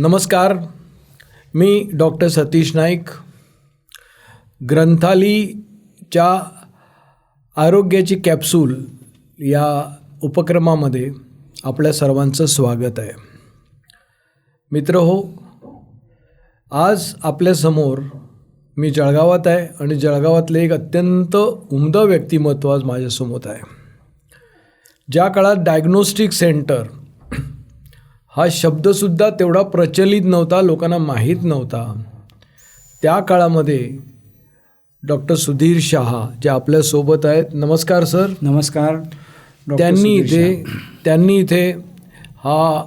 नमस्कार, मी डॉक्टर सतीश नाईक. ग्रंथालीच्या आरोग्याची कॅप्सूल या उपक्रमामध्ये आपल्या सर्वांचं स्वागत आहे. मित्रहो, आज आपल्यासमोर मी जळगावात आहे आणि जळगावातले एक अत्यंत उमदा व्यक्तिमत्व आज माझ्यासमोर आहे. ज्या काळात डायग्नोस्टिक सेंटर हा शब्दसुद्धा तेवढा प्रचलित नव्हता, लोकांना माहीत नव्हता, त्या काळामध्ये डॉक्टर सुधीर शहा जे आपल्यासोबत आहेत. नमस्कार सर. नमस्कार. त्यांनी इथे हा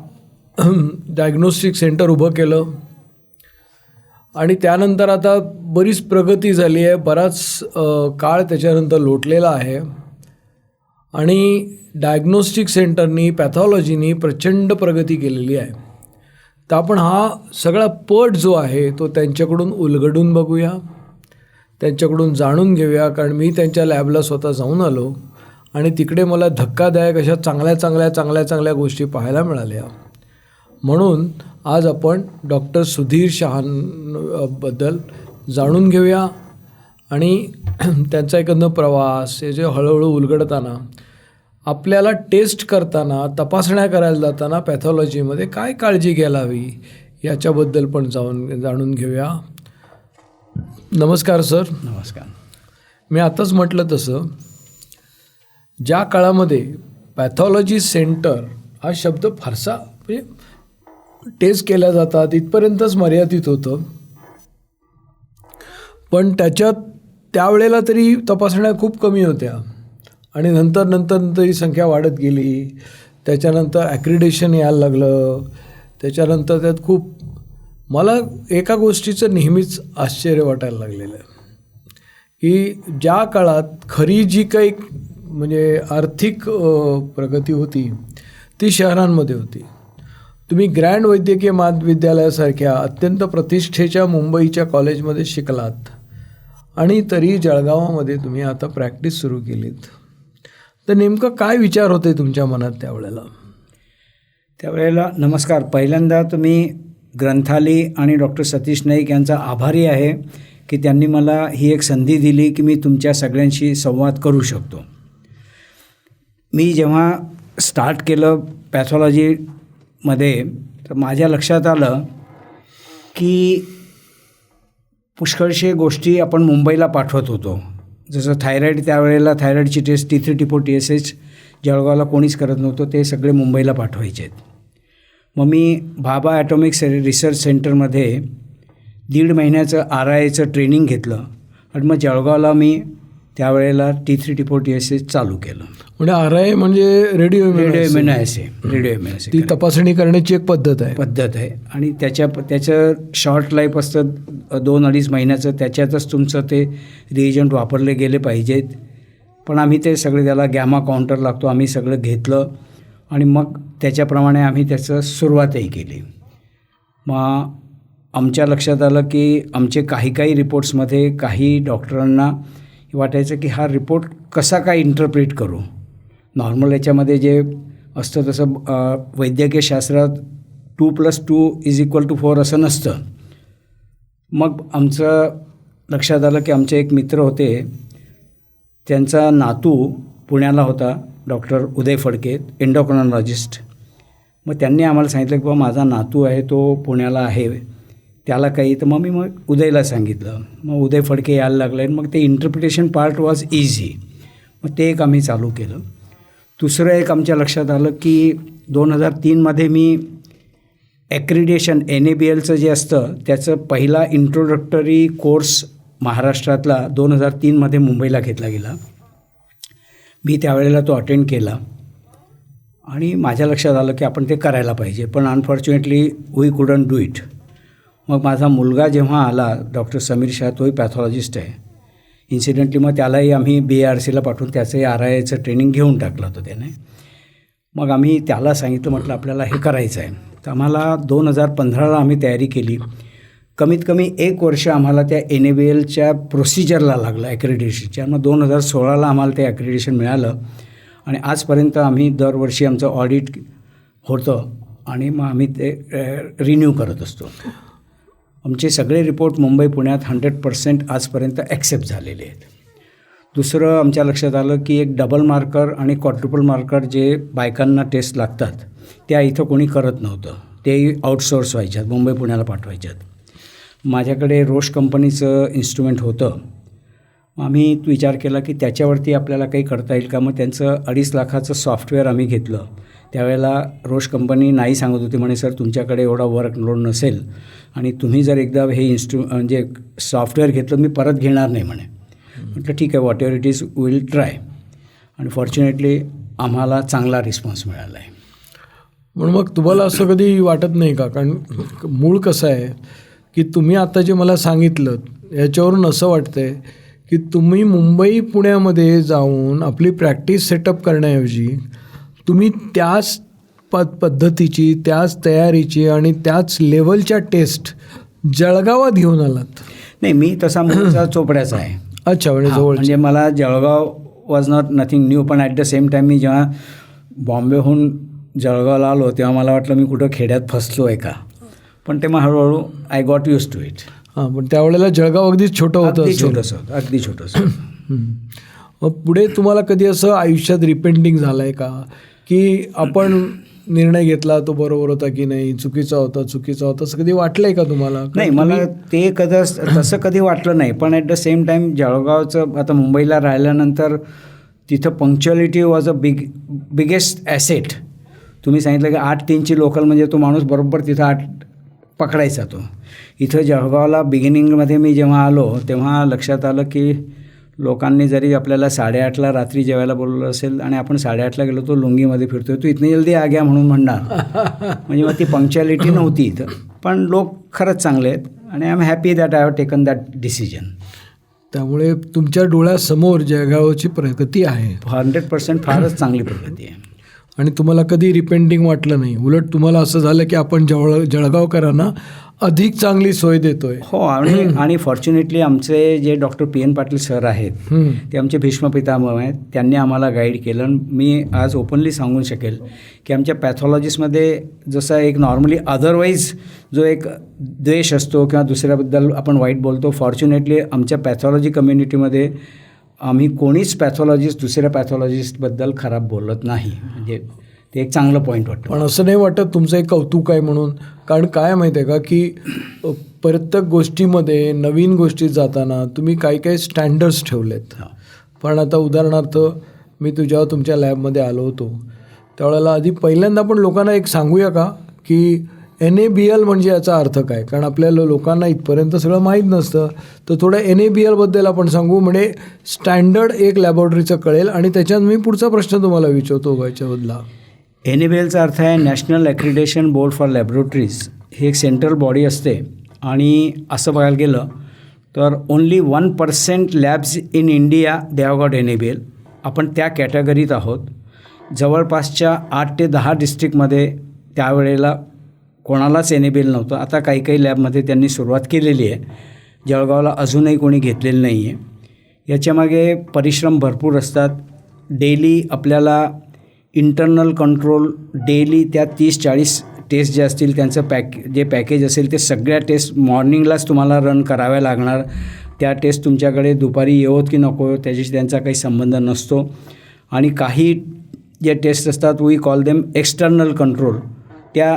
डायग्नोस्टिक सेंटर उभं केलं आणि त्यानंतर आता बरीच प्रगती झाली आहे. बराच काळ त्याच्यानंतर लोटलेला आहे आणि डायग्नोस्टिक सेंटरनी, पॅथॉलॉजीनी प्रचंड प्रगती केलेली आहे. तर आपण हा सगळा पट जो आहे तो त्यांच्याकडून उलगडून बघूया, त्यांच्याकडून जाणून घेऊया. कारण मी त्यांच्या लॅबला स्वतः जाऊन आलो आणि तिकडे मला धक्कादायक अशा चांगल्या गोष्टी पाहायला मिळाल्या. म्हणून आज आपण डॉक्टर सुधीर शहांबद्दल जाणून घेऊया आणि त्यांचा एकंदर प्रवास हे जे हळूहळू उलगडताना, आपल्याला टेस्ट करताना, तपासण्या करायला जाताना पॅथॉलॉजीमध्ये काय काळजी घ्यायला हवी याच्याबद्दल पण जाणून घेऊया. नमस्कार सर. नमस्कार. मी आताच म्हटलं तसं ज्या काळामध्ये पॅथॉलॉजी सेंटर हा शब्द फारसा म्हणजे टेस्ट केल्या जातात इथपर्यंतच मर्यादित होतं, पण त्यावेळेला तरी तपासण्या खूप कमी होत्या आणि नंतर ही संख्या वाढत गेली. त्याच्यानंतर ॲक्रिडेशन यायला लागलं. त्याच्यानंतर त्यात खूप मला एका गोष्टीचं नेहमीच आश्चर्य वाटायला लागलेलं आहे की ज्या काळात खरी जी काही म्हणजे आर्थिक प्रगती होती ती शहरांमध्ये होती. तुम्ही ग्रँड वैद्यकीय महाविद्यालयासारख्या अत्यंत प्रतिष्ठेच्या मुंबईच्या कॉलेजमध्ये शिकलात आणि तरी जळगावामध्ये तुम्ही आता प्रॅक्टिस सुरू केलीत. तर नेमकं काय विचार होते तुमच्या मनात त्यावेळेला? नमस्कार. पहिल्यांदा तुम्ही ग्रंथाली आणि डॉक्टर सतीश नाईक यांचा आभारी आहे की त्यांनी मला ही एक संधी दिली की मी तुमच्या सगळ्यांशी संवाद करू शकतो. मी जेव्हा स्टार्ट केलं पॅथॉलॉजीमध्ये तर माझ्या लक्षात आलं की पुष्कळशे गोष्टी आपण मुंबईला पाठवत होतो. जसं थायरॉईड, त्यावेळेला थायरॉईडची टेस्ट T3, T4, TSH जळगावला कोणीच करत नव्हतं, ते सगळे मुंबईला पाठवायचे आहेत. मग मी भाभा ॲटॉमिक रिसर्च सेंटरमध्ये 1.5 महिन्याचं RIAचं ट्रेनिंग घेतलं आणि मग जळगावला मी त्यावेळेला T3, T4, TSH चालू केलं. म्हणजे RIA म्हणजे रेडिओ इम्युनोअॅसे ती तपासणी करण्याची एक पद्धत आहे आणि त्याचं शॉर्ट लाईफ असतं 2-2.5 महिन्याचं. त्याच्यातच तुमचं ते रिएजंट वापरले गेले पाहिजेत. पण आम्ही ते सगळे, त्याला गॅमा काउंटर लागतो, आम्ही सगळं घेतलं आणि मग त्याच्याप्रमाणे आम्ही त्याचं सुरुवातही केली. मग आमच्या लक्षात आलं की आमचे काही रिपोर्ट्समध्ये काही डॉक्टरांना वाटायचं की हा रिपोर्ट कसा काय इंटरप्रिट करू. नॉर्मल याच्यामध्ये जे असतं तसं वैद्यकीय शास्त्रात 2+2=4 असं नसतं. मग आमचं लक्षात आलं की आमचे एक मित्र होते, त्यांचा नातू पुण्याला होता, डॉक्टर उदय फडके, एंडोक्रायनॉलॉजिस्ट. मग त्यांनी आम्हाला सांगितलं की बाबा माझा नातू आहे, तो पुण्याला आहे, त्याला काही. तर मग मी उदयला सांगितलं. मग उदय फडके यायला लागले आणि मग ते इंटरप्रिटेशन पार्ट वॉज इझी. मग ते एक आम्ही चालू केलं. दुसरं एक आमच्या लक्षात आलं की 2003मध्ये मी ॲक्रिडेशन NABLचं जे असतं त्याचं पहिला इंट्रोडक्टरी कोर्स महाराष्ट्रातला 2003मध्ये मुंबईला घेतला गेला. मी त्यावेळेला तो अटेंड केला आणि माझ्या लक्षात आलं की आपण ते करायला पाहिजे, पण unfortunately we couldn't do it. मग माझा मुलगा जेव्हा आला, डॉक्टर समीर शाह, तोही पॅथॉलॉजिस्ट आहे इन्सिडेंटली, मग त्यालाही आम्ही BARCला पाठवून त्याचंही RIAचं ट्रेनिंग घेऊन टाकलं होतं त्याने. मग आम्ही त्याला सांगितलं, म्हटलं आपल्याला हे करायचं आहे. तर आम्हाला 2015ला आम्ही तयारी केली. कमीत कमी 1 वर्ष आम्हाला त्या NABLच्या प्रोसिजरला लागलं ॲक्रिडेशनच्या. मग 2016ला आम्हाला ते ॲक्रिडेशन मिळालं आणि आजपर्यंत आम्ही दरवर्षी आमचं ऑडिट होतं आणि मग आम्ही ते रिन्यू करत असतो. आमचे सगळे रिपोर्ट मुंबई पुण्यात 100% आजपर्यंत ॲक्सेप्ट झालेले आहेत. दुसरं आमच्या लक्षात आलं की एक डबल मार्कर आणि क्वाड्रुपल मार्कर जे बायकांना टेस्ट लागतात त्या इथं कोणी करत नव्हतं. ते आउटसोर्स व्हायच्यात, मुंबई पुण्याला पाठवायच्यात. माझ्याकडे रोश कंपनीचं इन्स्ट्रुमेंट होतं. आम्ही विचार केला की त्याच्यावरती आपल्याला काही करता येईल का. मग त्यांचं 2.5 लाखाचं सॉफ्टवेअर आम्ही घेतलं. त्यावेळेला रोश कंपनी नाही सांगत होती, म्हणे सर तुमच्याकडे एवढा वर्कलोड नसेल आणि तुम्ही जर एकदा हे म्हणजे सॉफ्टवेअर घेतलं मी परत घेणार नाही म्हणे. म्हटलं ठीक आहे, what ever it is will try. आणि फॉर्च्युनेटली आम्हाला चांगला रिस्पॉन्स मिळाला आहे. म्हणून मग तुम्हाला असं कधी वाटत नाही का, कारण मूळ कसं आहे की तुम्ही आता जे मला सांगितलं याच्यावरून असं वाटतंय की तुम्ही मुंबई पुण्यामध्ये जाऊन आपली प्रॅक्टिस सेटअप करण्याऐवजी तुम्ही त्याच पद्धतीची, त्याच तयारीची आणि त्याच लेवलच्या टेस्ट जळगावात घेऊन आलात. नाही, मी तसा मूळचा चोपड्याचा आहे. अच्छा, म्हणजे जवळ. म्हणजे मला Jalgaon was not nothing new, पण ॲट द सेम टाईम मी जेव्हा बॉम्बेहून जळगावला आलो तेव्हा मला वाटलं मी कुठं खेड्यात फसलो आहे का. पण ते मग हळूहळू I got used to it. हां, पण त्यावेळेला जळगाव अगदीच छोटं होतं. अगदी छोटंसं. मग पुढे तुम्हाला कधी असं आयुष्यात रिपेंटिंग झालं आहे का की आपण निर्णय घेतला तो बरोबर होता की नाही, चुकीचा होता असं कधी वाटलं आहे का तुम्हाला? नाही, मला ते तसं कधी वाटलं नाही. पण ॲट द सेम टाईम जळगावचं आता मुंबईला राहिल्यानंतर तिथं punctuality was a biggest asset. तुम्ही सांगितलं की 8:03ची लोकल म्हणजे तो माणूस बरोबर तिथं 8 पकडायचा. तो इथं जळगावला बिगिनिंगमध्ये मी जेव्हा आलो तेव्हा लक्षात आलं की लोकांनी जरी आपल्याला 8:30ला रात्री जेवायला बोलवलं असेल आणि आपण 8:30ला गेलो तो लुंगीमध्ये फिरतोय, तू इतनी जल्दी आ गया म्हणून म्हणणार. म्हणजे मग ती पंक्च्युअलिटी नव्हती इथं. पण लोक खरंच चांगले आहेत आणि I am happy that I have taken that decision. त्यामुळे तुमच्या डोळ्यासमोर जळगावची प्रगती आहे. 100% फारच चांगली प्रगती आहे. आणि तुम्हाला कधी रिपेंटिंग वाटलं नाही, उलट तुम्हाला असं झालं की आपण जळगावकरांना अधिक चांगली सोय देतोय. हो, आणि फॉर्च्युनेटली आमचे जे डॉक्टर PN पाटील सर आहेत ते आमचे भीष्म पितामह आहेत. त्यांनी आम्हाला गाईड केलं. मी आज ओपनली सांगू शकेल की आमच्या पॅथॉलॉजिस्टमध्ये जसं एक नॉर्मली अदरवाईज जो एक द्वेष असतो किंवा दुसऱ्याबद्दल आपण वाईट बोलतो, फॉर्च्युनेटली आमच्या पॅथॉलॉजी कम्युनिटीमध्ये आम्ही कोणीच पॅथॉलॉजिस्ट दुसऱ्या पॅथॉलॉजिस्टबद्दल खराब बोलत नाही. म्हणजे ते एक चांगलं पॉईंट वाटतं. पण असं नाही वाटत तुमचं एक कौतुक आहे म्हणून? कारण काय माहिती आहे का की प्रत्येक गोष्टीमध्ये नवीन गोष्टीत जाताना तुम्ही काही स्टँडर्ड्स ठेवलेत. पण आता उदाहरणार्थ मी जेव्हा तुमच्या लॅबमध्ये आलो होतो त्यावेळेला आधी पहिल्यांदा आपण लोकांना एक सांगूया का की NABL म्हणजे याचा अर्थ काय, कारण आपल्याला लोकांना इथपर्यंत सगळं माहीत नसतं. तर थोडं NABLबद्दल आपण सांगू, म्हणजे स्टँडर्ड एक लॅबॉरेटरीचं कळेल. आणि त्याच्यात मी पुढचा प्रश्न तुम्हाला विचारतो याच्याबद्दला. NABLचा अर्थ आहे नॅशनल ॲक्रिडेशन बोर्ड फॉर लॅबोरेटरीज. हे एक सेंट्रल बॉडी असते आणि असं बघायला गेलं तर only 1% labs in India they have got NABL. आपण त्या कॅटेगरीत आहोत. जवळपासच्या 8 ते 10 डिस्ट्रिक्टमध्ये त्यावेळेला कोणालाच NABL नव्हतं. आता काही लॅबमध्ये त्यांनी सुरुवात केलेली आहे. जळगावला अजूनही कोणी घेतलेलं नाही आहे. याच्यामागे परिश्रम भरपूर असतात. डेली आपल्याला इंटरनल कंट्रोल डेली त्या 30-40 टेस्ट जे असतील त्यांचं जे पॅकेज असेल ते सगळ्या टेस्ट मॉर्निंगलाच तुम्हाला रन कराव्या लागणार. त्या टेस्ट तुमच्याकडे दुपारी येवोत की नको त्याच्याशी त्यांचा काही संबंध नसतो. आणि काही जे टेस्ट असतात we call them external control, त्या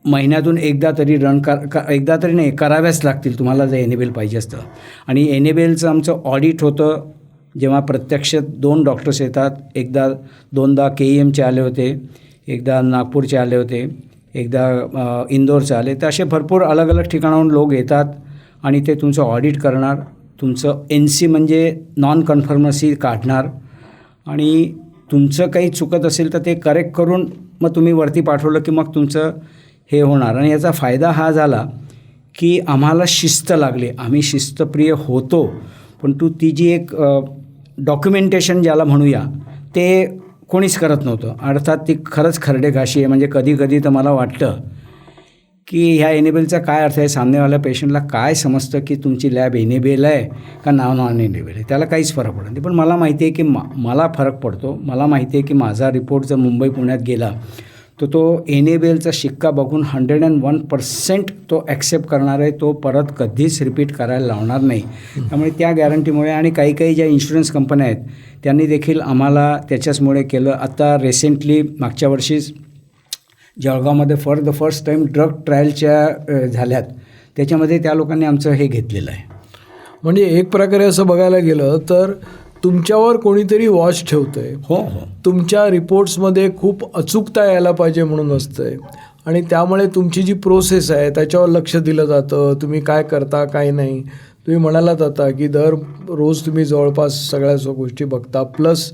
महिन्यातून एकदा तरी एकदा तरी नाही कराव्याच लागतील तुम्हाला जर NABL पाहिजे असतं. आणि NABLचं आमचं ऑडिट होतं जेव्हा प्रत्यक्ष 2 डॉक्टर्स येतात. दोनदा KEMचे आले होते, एकदा नागपूरचे आले होते, एकदा इंदोरचे आले. तर असे भरपूर अलग अलग ठिकाणाहून लोक येतात आणि ते तुमचं ऑडिट करणार, तुमचं NC म्हणजे नॉन कन्फर्मन्सी काढणार आणि तुमचं काही चुकत असेल तर ते करेक्ट करून मग तुम्ही वरती पाठवलं की मग तुमचं हे होणार. आणि याचा फायदा हा झाला की आम्हाला शिस्त लागली. आम्ही शिस्तप्रिय होतो, पण ती जी एक डॉक्युमेंटेशन ज्याला म्हणूया ते कोणीच करत नव्हतं. अर्थात ती खरंच खरडेगाशी आहे. म्हणजे कधी तर मला वाटतं की ह्या NABLचा काय अर्थ आहे. सामनेवाल्या पेशंटला काय समजतं की तुमची लॅब NABL आहे का नॉन NABL आहे, त्याला काहीच फरक पडत नाही. पण मला माहिती आहे की मला फरक पडतो. मला माहिती आहे की माझा रिपोर्ट जर मुंबई पुण्यात गेला तर तो NABLचा शिक्का बघून 101% तो ॲक्सेप्ट करणार आहे, तो परत कधीच रिपीट करायला लावणार नाही. त्यामुळे त्या गॅरंटीमुळे आणि काही काही ज्या इन्शुरन्स कंपन्या आहेत त्यांनी देखील आम्हाला त्याच्याचमुळे केलं. आता रिसेंटली मागच्या वर्षीच जळगावमध्ये for the first time drug ट्रायलच्या झाल्यात, त्याच्यामध्ये त्या लोकांनी आमचं हे घेतलेलं आहे. म्हणजे एक प्रकारे असं बघायला गेलं तर तुमच्यावर कोणीतरी वॉच ठेवतंय. हो हो, तुमच्या रिपोर्ट्समध्ये खूप अचूकता यायला पाहिजे म्हणून असतंय आणि त्यामुळे तुमची जी प्रोसेस आहे त्याच्यावर लक्ष दिलं जातं. तुम्ही काय करता काय नाही. तुम्ही म्हणालात आता की रोज तुम्ही जवळपास सगळ्याच गोष्टी बघता, प्लस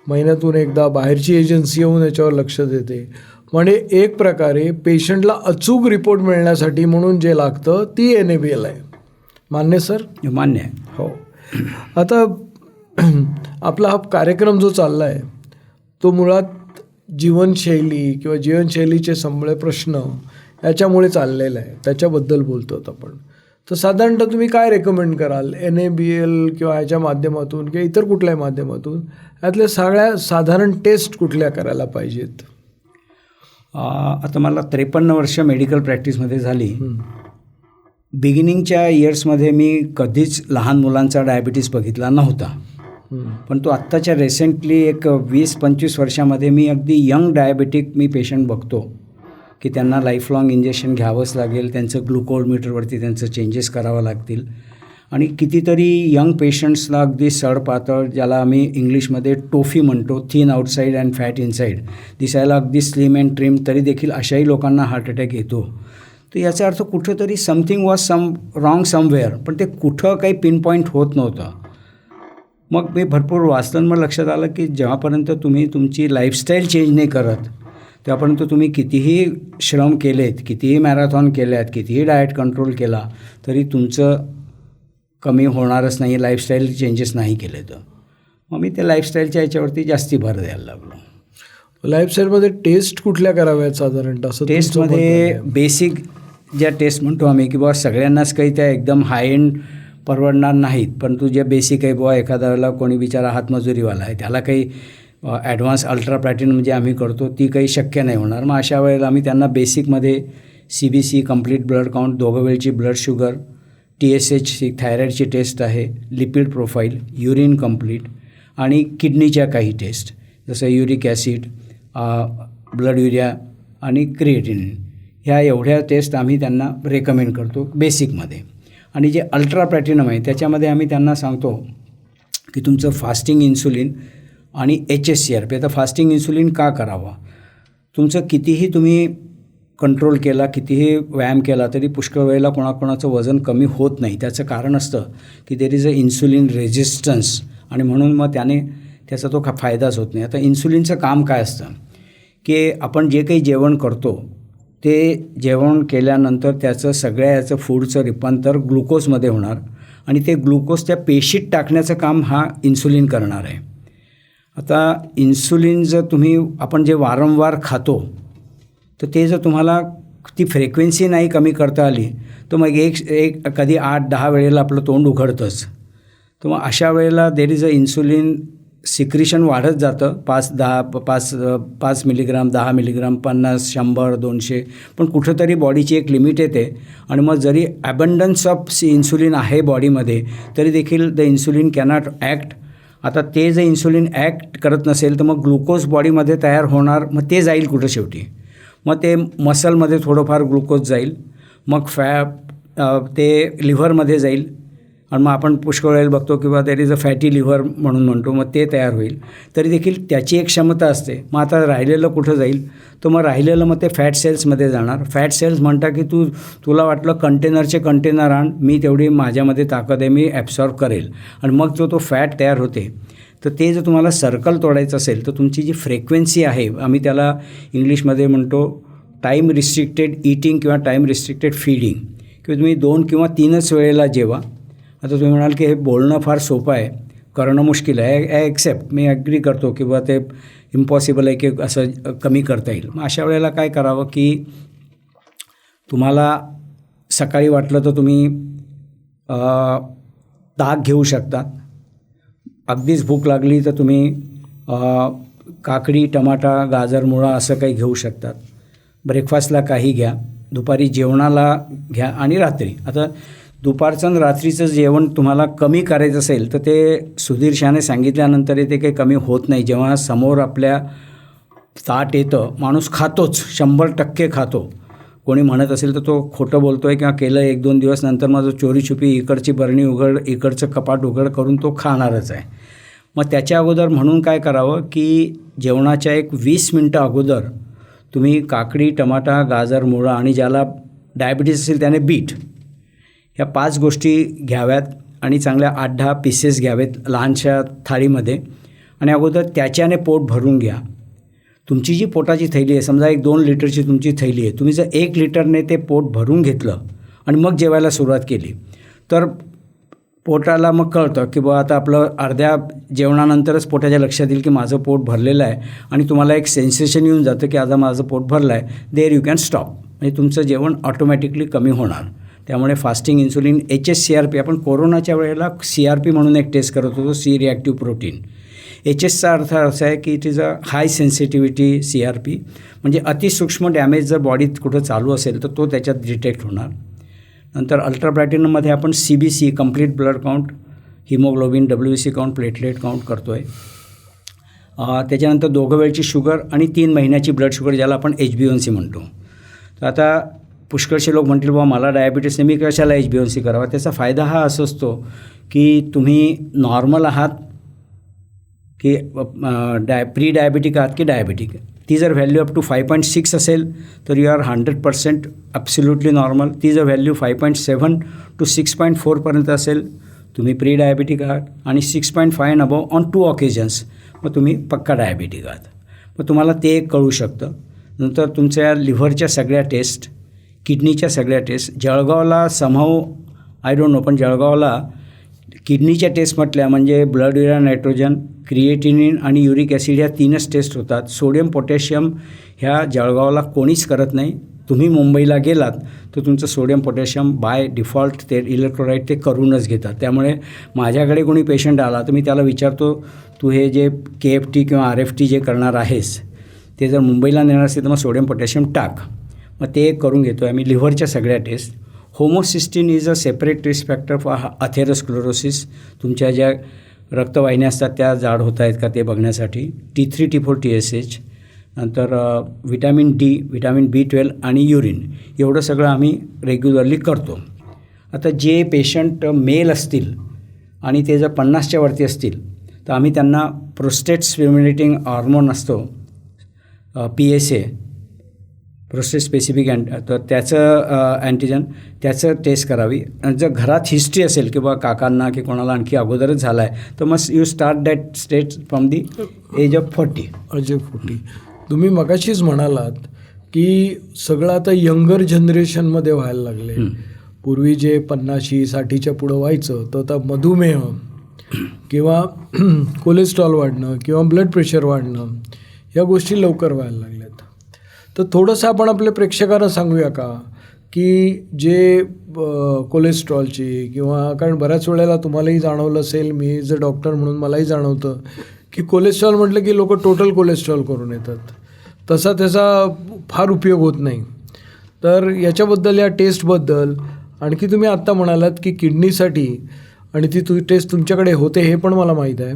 महिन्यातून एकदा बाहेरची एजन्सी येऊन याच्यावर लक्ष देते. म्हणजे एक प्रकारे पेशंटला अचूक रिपोर्ट मिळण्यासाठी म्हणून जे लागतं ती NABL आहे. मान्य सर? मान्य आहे. हो. आता आपला हा कार्यक्रम जो चालला आहे तो मुळात जीवनशैली किंवा जीवनशैलीचे सगळे प्रश्न याच्यामुळे चाललेला आहे, त्याच्याबद्दल बोलतो आपण. तर साधारणतः तुम्ही काय रेकमेंड कराल NABL किंवा ह्याच्या माध्यमातून किंवा इतर कुठल्याही माध्यमातून यातल्या सगळ्या साधारण टेस्ट कुठल्या करायला पाहिजेत? आता मला 53 वर्ष मेडिकल प्रॅक्टिसमध्ये झाली. बिगिनिंगच्या इयर्समध्ये मी कधीच लहान मुलांचा डायबिटीस बघितला नव्हता, पण तो आत्ताच्या रिसेंटली एक 20-25 वर्षामध्ये मी अगदी यंग डायबेटिक मी पेशंट बघतो की त्यांना लाईफलाँग इंजेक्शन घ्यावंच लागेल, त्यांचं ग्लुकोज मीटरवरती त्यांचं चेंजेस करावं लागतील. आणि कितीतरी यंग पेशंट्सला अगदी सडपातळ, ज्याला आम्ही इंग्लिशमध्ये टोफी म्हणतो, thin outside and fat inside, दिसायला अगदी स्लिम अँड ट्रिम, तरी देखील अशाही लोकांना हार्ट अटॅक येतो. तर याचा अर्थ कुठंतरी समथिंग वॉज रॉंग समवेअर, पण ते कुठं काही पिनपॉईंट होत नव्हतं. मग मी भरपूर वाचलं, मग लक्षात आलं की जेव्हापर्यंत तुम्ही तुमची लाईफस्टाईल चेंज नाही करत त्यापर्यंत तुम्ही कितीही श्रम केलेत, कितीही मॅरेथॉन केल्यात, कितीही डाएट कंट्रोल केला तरी तुमचं कमी होणारच नाही, लाईफस्टाईल चेंजेस नाही केले तर. मग मी त्या लाईफस्टाईलच्या याच्यावरती जास्ती भर द्यायला लागलो. लाईफस्टाईलमध्ये टेस्ट कुठल्या कराव्यात साधारणतः? असं टेस्टमध्ये बेसिक ज्या टेस्ट म्हणतो आम्ही की बाबा सगळ्यांनाच काही त्या एकदम हाय एंड परवडणार नाहीत, परंतु जे बेसिक आहे बुवा, एखाद्या वेळेला कोणी बिचारा हातमजुरीवाला आहे त्याला काही ॲडव्हान्स अल्ट्रा प्लॅटिनम जे आम्ही करतो ती काही शक्य नाही होणार. मग अशा वेळेला आम्ही त्यांना बेसिकमध्ये CBC कंप्लीट ब्लड काउंट, दोघं वेळची ब्लड शुगर, TSH थायरॉईडची टेस्ट आहे, लिपिड प्रोफाईल, युरिन कंप्लीट आणि किडनीच्या काही टेस्ट जसं युरिक ॲसिड, ब्लड युरिया आणि क्रिएटिनिन, ह्या एवढ्या टेस्ट आम्ही त्यांना रेकमेंड करतो बेसिकमध्ये. आणि जे अल्ट्रा प्लॅटिनम आहे त्याच्यामध्ये आम्ही त्यांना सांगतो की तुमचं फास्टिंग इन्सुलिन आणि HSCRP. आता फास्टिंग इन्सुलिन का करावा? तुमचं कितीही तुम्ही कंट्रोल केला, कितीही व्यायाम केला तरी पुष्कळ वेळेला कोणाकोणाचं वजन कमी होत नाही. त्याचं कारण असतं की देर इज अ इन्सुलिन रेझिस्टन्स, आणि म्हणून मग त्याचा तो फायदाच होत नाही. आता इन्सुलिनचं काम काय असतं की आपण जे काही जेवण करतो ते जेवण केल्यानंतर त्याचं सगळ्या याचं फूडचं रूपांतर ग्लुकोजमध्ये होणार आणि ते ग्लुकोज त्या पेशीत टाकण्याचं काम हा इन्सुलिन करणार आहे. आता इन्सुलिन जर आपण जे वारंवार खातो तर ते जर तुम्हाला ती फ्रिक्वेन्सी नाही कमी करता आली तर मग एक कधी 8-10 वेळेला आपलं तोंड उघडतंच. तर मग अशा वेळेला देर इज अ इन्सुलिन सिक्रिशन वाढत जातं, 5 मिलीग्राम, 10 मिलीग्राम, 50, 100, 200, पण कुठंतरी बॉडीची एक लिमिट येते. आणि मग जरी ॲबंडन्स ऑफ इन्सुलिन आहे बॉडीमध्ये तरी देखील द इन्सुलिन कॅनॉट ॲक्ट. आता ते जर इन्सुलिन ॲक्ट करत नसेल तर मग ग्लुकोज बॉडीमध्ये तयार होणार, मग ते जाईल कुठं शेवटी, मग ते मसलमध्ये थोडंफार ग्लुकोज जाईल, मग ते लिव्हरमध्ये जाईल आणि मग आपण पुष्कळ वेळेला बघतो किंवा there is a fatty liver म्हणून म्हणतो, मग ते तयार होईल. तरी देखील त्याची एक क्षमता असते. मग आता राहिलेलं कुठं जाईल, तर मग राहिलेलं मग ते फॅट सेल्समध्ये जाणार. फॅट सेल्स म्हणता की तुला वाटलं कंटेनर आण, मी तेवढी माझ्यामध्ये ताकद आहे, मी ॲब्सॉर्ब करेल, आणि मग तो फॅट तयार होते. तर ते जर तुम्हाला सर्कल तोडायचं असेल तर तुमची जी फ्रिक्वेन्सी आहे, आम्ही त्याला इंग्लिशमध्ये म्हणतो टाईम रिस्ट्रिक्टेड ईटिंग किंवा टाईम रिस्ट्रिक्टेड फीडिंग, किंवा तुम्ही 2 किंवा 3च वेळेला जेवा. आता तुम्ही म्हणाल की हे बोलणं फार सोपं आहे, करणं मुश्किल आहे. आय ॲक्सेप्ट, मी ॲग्री करतो किंवा ते इम्पॉसिबल आहे की असं कमी करता येईल. मग अशा वेळेला काय करावं की तुम्हाला सकाळी वाटलं तर तुम्ही ताक घेऊ शकता. अगदीच भूक लागली तर तुम्ही काकडी, टमाटा, गाजर, मुळा असं काही घेऊ शकतात. ब्रेकफास्टला काही घ्या, दुपारी जेवणाला घ्या आणि रात्री. आता दुपारचं आणि रात्रीचं जेवण तुम्हाला कमी करायचं असेल तर ते सुधीर शहाने सांगितल्यानंतर ते काही कमी होत नाही. जेव्हा समोर आपल्या ताट येतं माणूस खातोच, 100% खातो. कोणी म्हणत असेल तर तो खोटं बोलतो आहे किंवा केलं 1-2 दिवस नंतर मग चोरी-छुपी इकडची बरणी उघड, इकडचं कपाट उघड करून तो खाणारच आहे. मग त्याच्या अगोदर म्हणून काय करावं की जेवणाच्या एक 20 मिनटं अगोदर तुम्ही काकडी, टमाटा, गाजर, मुळा आणि ज्याला डायबिटीस असेल त्याने बीट, ह्या 5 गोष्टी घ्याव्यात आणि चांगल्या 8-10 पीसेस घ्यावेत लहानशा थाळीमध्ये आणि अगोदर त्याच्याने पोट भरून घ्या. तुमची जी पोटाची थैली आहे, समजा 1-2 लिटरची तुमची थैली आहे, तुम्ही जर 1 लिटरने ते पोट भरून घेतलं आणि मग जेवायला सुरुवात केली तर पोटाला मग कळतं की बुवा आता आपलं अर्ध्या जेवणानंतरच पोटाच्या लक्षात येईल की माझं पोट भरलेलं आहे आणि तुम्हाला एक सेन्सेशन येऊन जातं की आता माझं पोट भरलं आहे, देअर यू कॅन स्टॉप. म्हणजे तुमचं जेवण ऑटोमॅटिकली कमी होणार. त्यामुळे फास्टिंग इन्सुलिन HSCRP, आपण कोरोनाच्या वेळेला CRP म्हणून एक टेस्ट करत होतो, सी रिॲक्टिव्ह प्रोटीन. HS चा अर्थ असा आहे की it is a high sensitivity CRP, म्हणजे अतिसूक्ष्म डॅमेज जर बॉडीत कुठं चालू असेल तर तो त्याच्यात डिटेक्ट होणार. नंतर अल्ट्राप्लॅटिनममध्ये आपण CBC, complete blood count, haemoglobin, WBC count, platelet count करतो आहे. त्याच्यानंतर 2 वेळची शुगर आणि 3 महिन्याची ब्लड शुगर, ज्याला आपण HbA1c म्हणतो. तर आता पुष्कळसे लोक म्हणतील बाबा मला डायबिटीस आहे, मी कशाला HbA1c करावा. त्याचा फायदा हा असं असतो की तुम्ही नॉर्मल आहात की प्री डायबिटिक आहात की डायबिटिक. ती जर व्हॅल्यू अप टू 5.6 असेल तर यू आर 100% ॲब्सोल्युटली नॉर्मल. ती जर व्हॅल्यू 5.7 to 6.4 असेल तुम्ही प्री डायबिटिक आहात आणि 6.5 अँड अबव ऑन 2 ऑकेजन्स मग तुम्ही पक्का डायबिटिक आहात. मग तुम्हाला ते कळू शकतं. नंतर तुमच्या लिव्हरच्या सगळ्या टेस्ट, किडनीच्या सगळ्या टेस्ट, जळगावला समहाऊ आय डोंट नो, पण जळगावला किडनीच्या टेस्ट म्हटल्या म्हणजे ब्लड युरिया नायट्रोजन, क्रिएटिनिन आणि युरिक ॲसिड ह्या 3च टेस्ट होतात. सोडियम पोटॅशियम ह्या जळगावला कोणीच करत नाही. तुम्ही मुंबईला गेलात तर तुमचं सोडियम पोटॅशियम बाय डिफॉल्ट ते इलेक्ट्रोलाइट ते करूनच घेतात. त्यामुळे माझ्याकडे कोणी पेशंट आला तर मी त्याला विचारतो, तू हे जे KFT किंवा RFT जे करणार आहेस ते जर मुंबईला नेणार असेल तर मग सोडियम पोटॅशियम टाक. मग ते करून घेतो आम्ही. लिव्हरच्या सगळ्या test. Homocysteine is a separate risk factor for atherosclerosis. तुमच्या ज्या रक्तवाहिन्या असतात त्या जाड होत आहेत का ते बघण्यासाठी. T3, T4, TSH. नंतर व्हिटॅमिन D, व्हिटॅमिन B12 आणि युरिन, एवढं सगळं आम्ही रेग्युलरली करतो. आता जे पेशंट मेल असतील आणि ते जर 50च्या वरती असतील तर आम्ही त्यांना प्रोस्टेट स्टिम्युलेटिंग हॉर्मोन असतो PSA, प्रोस्टेट स्पेसिफिक तर त्याचं अँटीजन त्याचं टेस्ट करावी. आणि जर घरात हिस्ट्री असेल की बा काकांना की कोणाला आणखी अगोदरच झाला आहे तर मग you start that state from the age of 40. तुम्ही मगाशीच म्हणालात की सगळं आता यंगर जनरेशनमध्ये व्हायला लागले. पूर्वी जे 50-60च्या पुढं व्हायचं तर आता मधुमेह किंवा कोलेस्ट्रॉल वाढणं किंवा ब्लड प्रेशर वाढणं या गोष्टी लवकर व्हायला लागल्यात. तर थोडंसं आपण आपल्या प्रेक्षकांना सांगूया का की जे कोलेस्ट्रॉलची किंवा, कारण बऱ्याच वेळेला तुम्हालाही जाणवलं असेल, मी जर डॉक्टर म्हणून मलाही जाणवतं की कोलेस्ट्रॉल म्हटलं की लोक टोटल कोलेस्ट्रॉल करून येतात. तसा त्याचा फार उपयोग होत नाही. तर याच्याबद्दल, या टेस्टबद्दल आणखी तुम्ही आत्ता म्हणालात की किडनीसाठी आणि ती टेस्ट तुमच्याकडे होते हे पण मला माहीत आहे.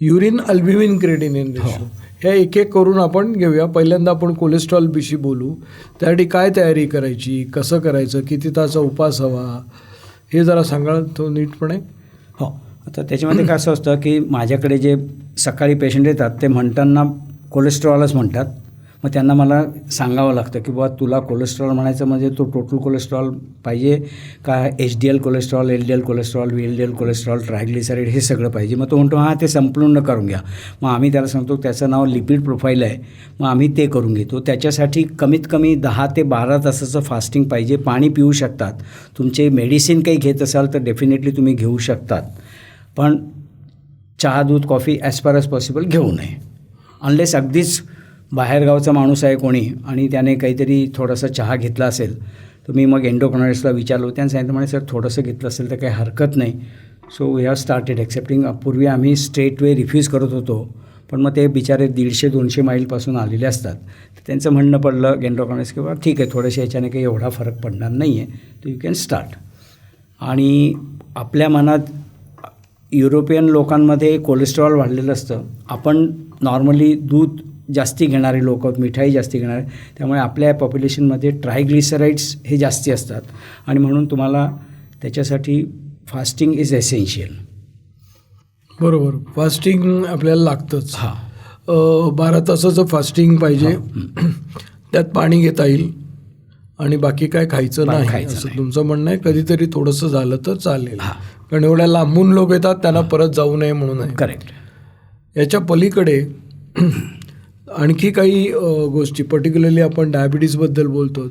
युरिन अल्ब्युमिन क्रिएटिनिन रेशो ह्या एक करून आपण घेऊया. पहिल्यांदा आपण कोलेस्ट्रॉल विषयी बोलू. त्यासाठी काय तयारी करायची, कसं करायचं, किती ताचा उपास हवा हे जरा सांगाल तो नीटपणे. हो, आता त्याच्यामध्ये काय असं असतं की माझ्याकडे जे सकाळी पेशंट येतात ते म्हणताना कोलेस्ट्रॉलच म्हणतात. मग त्यांना मला सांगावं लागतं की बाबा तुला कोलेस्ट्रॉल म्हणायचं म्हणजे तो टोटल कोलेस्ट्रॉल पाहिजे का, HDL cholesterol, LDL cholesterol, VLDL cholesterol, triglyceride हे सगळं पाहिजे. मग तो म्हणतो हां ते संपूर्ण करून घ्या. मग आम्ही त्याला सांगतो त्याचं नाव लिपिड प्रोफाईल आहे, मग आम्ही ते करून घेतो. त्याच्यासाठी कमीत कमी 10 ते 12 तासाचं फास्टिंग पाहिजे. पाणी पिऊ शकतात. तुमचे मेडिसिन काही घेत असाल तर डेफिनेटली तुम्ही घेऊ शकतात, पण चहा, दूध, coffee as far as possible घेऊ नये. अनलेस अगदीच बाहेरगावचा माणूस आहे कोणी आणि त्याने काहीतरी थोडासा चहा घेतला असेल तर मी मग एंडोक्रायनॉलॉजिस्टला विचारलो. त्याने सांगितलं म्हणे सर थोडंसं घेतलं असेल तर काही हरकत नाही. So we have started accepting. पूर्वी आम्ही स्ट्रेट वे रिफ्यूज करत होतो, पण मग ते बिचारे 150-200 माईलपासून आलेले असतात. तर त्यांचं म्हणणं पडलं एंडोक्रायनॉलॉजिस्ट की बाबा ठीक आहे, थोड्याशा याच्याने काही एवढा फरक पडणार नाही आहे, तर यू कॅन स्टार्ट. आणि आपल्या मनात युरोपियन लोकांमध्ये कोलेस्ट्रॉल वाढलेलं असतं. आपण नॉर्मली दूध जास्ती घेणारे लोक आहोत, मिठाई जास्ती घेणारे, त्यामुळे आपल्या पॉप्युलेशनमध्ये ट्रायग्लिसराईड्स हे जास्ती असतात आणि म्हणून तुम्हाला त्याच्यासाठी फास्टिंग इज एसेन्शियल. बरोबर, फास्टिंग आपल्याला लागतंच. हां, 12 तासाचं फास्टिंग पाहिजे. त्यात पाणी घेता येईल आणि बाकी काय खायचं नाही असं तुमचं म्हणणं आहे. कधीतरी थोडंसं झालं तर चालेल, कारण एवढ्या लांबून लोक येतात, त्यांना परत जाऊ नये म्हणून आहे. करेक्ट. याच्या पलीकडे आणखी काही गोष्टी, पर्टिक्युलरली आपण डायबिटीजबद्दल बोलतो.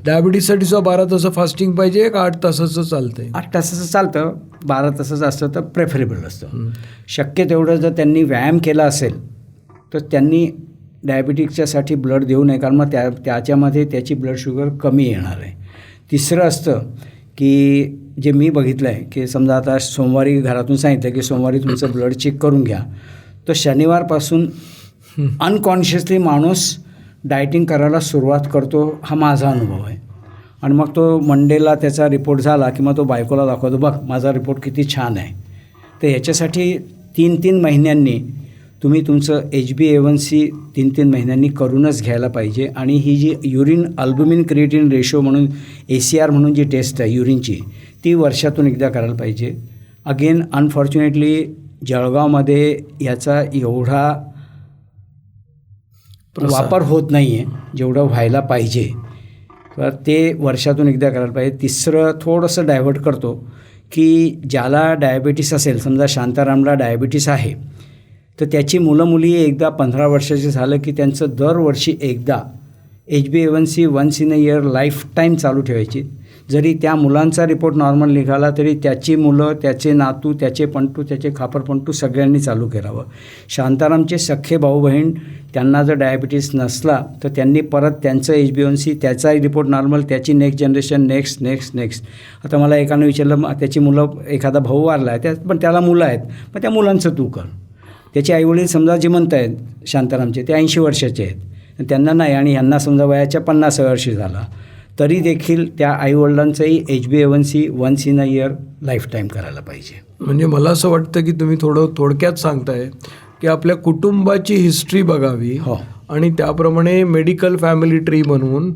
डायबिटीजसाठी सुद्धा 12 तास फास्टिंग पाहिजे का 8 तासाचं चालतंय? 8 तासाचं चालतं, 12 तासाचं असतं तर प्रेफरेबल असतं. शक्य तेवढं जर त्यांनी व्यायाम केला असेल तर त्यांनी डायबिटिक्सच्यासाठी ब्लड देऊ नये, कारण मग त्याच्यामध्ये त्याची ब्लड शुगर कमी येणार आहे. तिसरं असतं की जे मी बघितलं आहे की समजा आता सोमवारी घरातून सांगितलं की सोमवारी तुमचं ब्लड चेक करून घ्या, तर शनिवारपासून अनकॉन्शियसली माणूस डायटिंग करायला सुरुवात करतो. हा माझा अनुभव आहे. आणि मग तो मंडेला त्याचा रिपोर्ट झाला की मग तो बायकोला दाखवतो, बघ माझा रिपोर्ट किती छान आहे. तर ह्याच्यासाठी 3-3 महिन्यांनी तुम्ही तुमचं HbA1c 3-3 महिन्यांनी करूनच घ्यायला पाहिजे. आणि ही जी युरिन अल्ब्युमिन क्रिएटिन रेशो म्हणून ACR म्हणून जी टेस्ट आहे युरिनची, ती वर्षातून एकदा करायला पाहिजे. अगेन अनफॉर्च्युनेटली जळगावमध्ये याचा एवढा वापर होत नाही आहे जेवढं व्हायला पाहिजे, तर ते वर्षातून एकदा करायला पाहिजे. तिसरं थोडंसं डायव्हर्ट करतो की ज्याला डायबिटीस असेल, समजा शांतारामला डायबिटीस आहे, तर त्याची मुलं मुली एकदा 15 वर्षाचे झालं की त्यांचं दरवर्षी एकदा HbA1c once in a year lifetime चालू ठेवायची. जरी त्या मुलांचा रिपोर्ट नॉर्मल निघाला तरी त्याची मुलं, त्याचे नातू, त्याचे पंटू, त्याचे खापरपंटू सगळ्यांनी चालू करावं. शांतारामचे सख्खे भाऊ बहीण त्यांना जर डायबिटीस नसला तर त्यांनी परत त्यांचं HbA1c, त्याचाही रिपोर्ट नॉर्मल, त्याची नेक्स्ट जनरेशन, नेक्स्ट. आता मला एकानं विचारलं, मग त्याची मुलं, एखादा भाऊ वारला आहे पण त्याला मुलं आहेत, मग त्या मुलांचं तू कर. त्याचे आईवडील समजा जिवंत आहेत शांतारामचे, ते 80 वर्षाचे आहेत, त्यांना नाही, आणि ह्यांना समजा वयाच्या 50 वर्षी झाला, तरी देखील त्या आईवडिलांचंही HbA1c once in a year lifetime करायला पाहिजे. म्हणजे मला असं वाटतं की तुम्ही थोडक्यात सांगताय की आपल्या कुटुंबाची हिस्ट्री बघावी आणि त्याप्रमाणे मेडिकल फॅमिली ट्री बनवून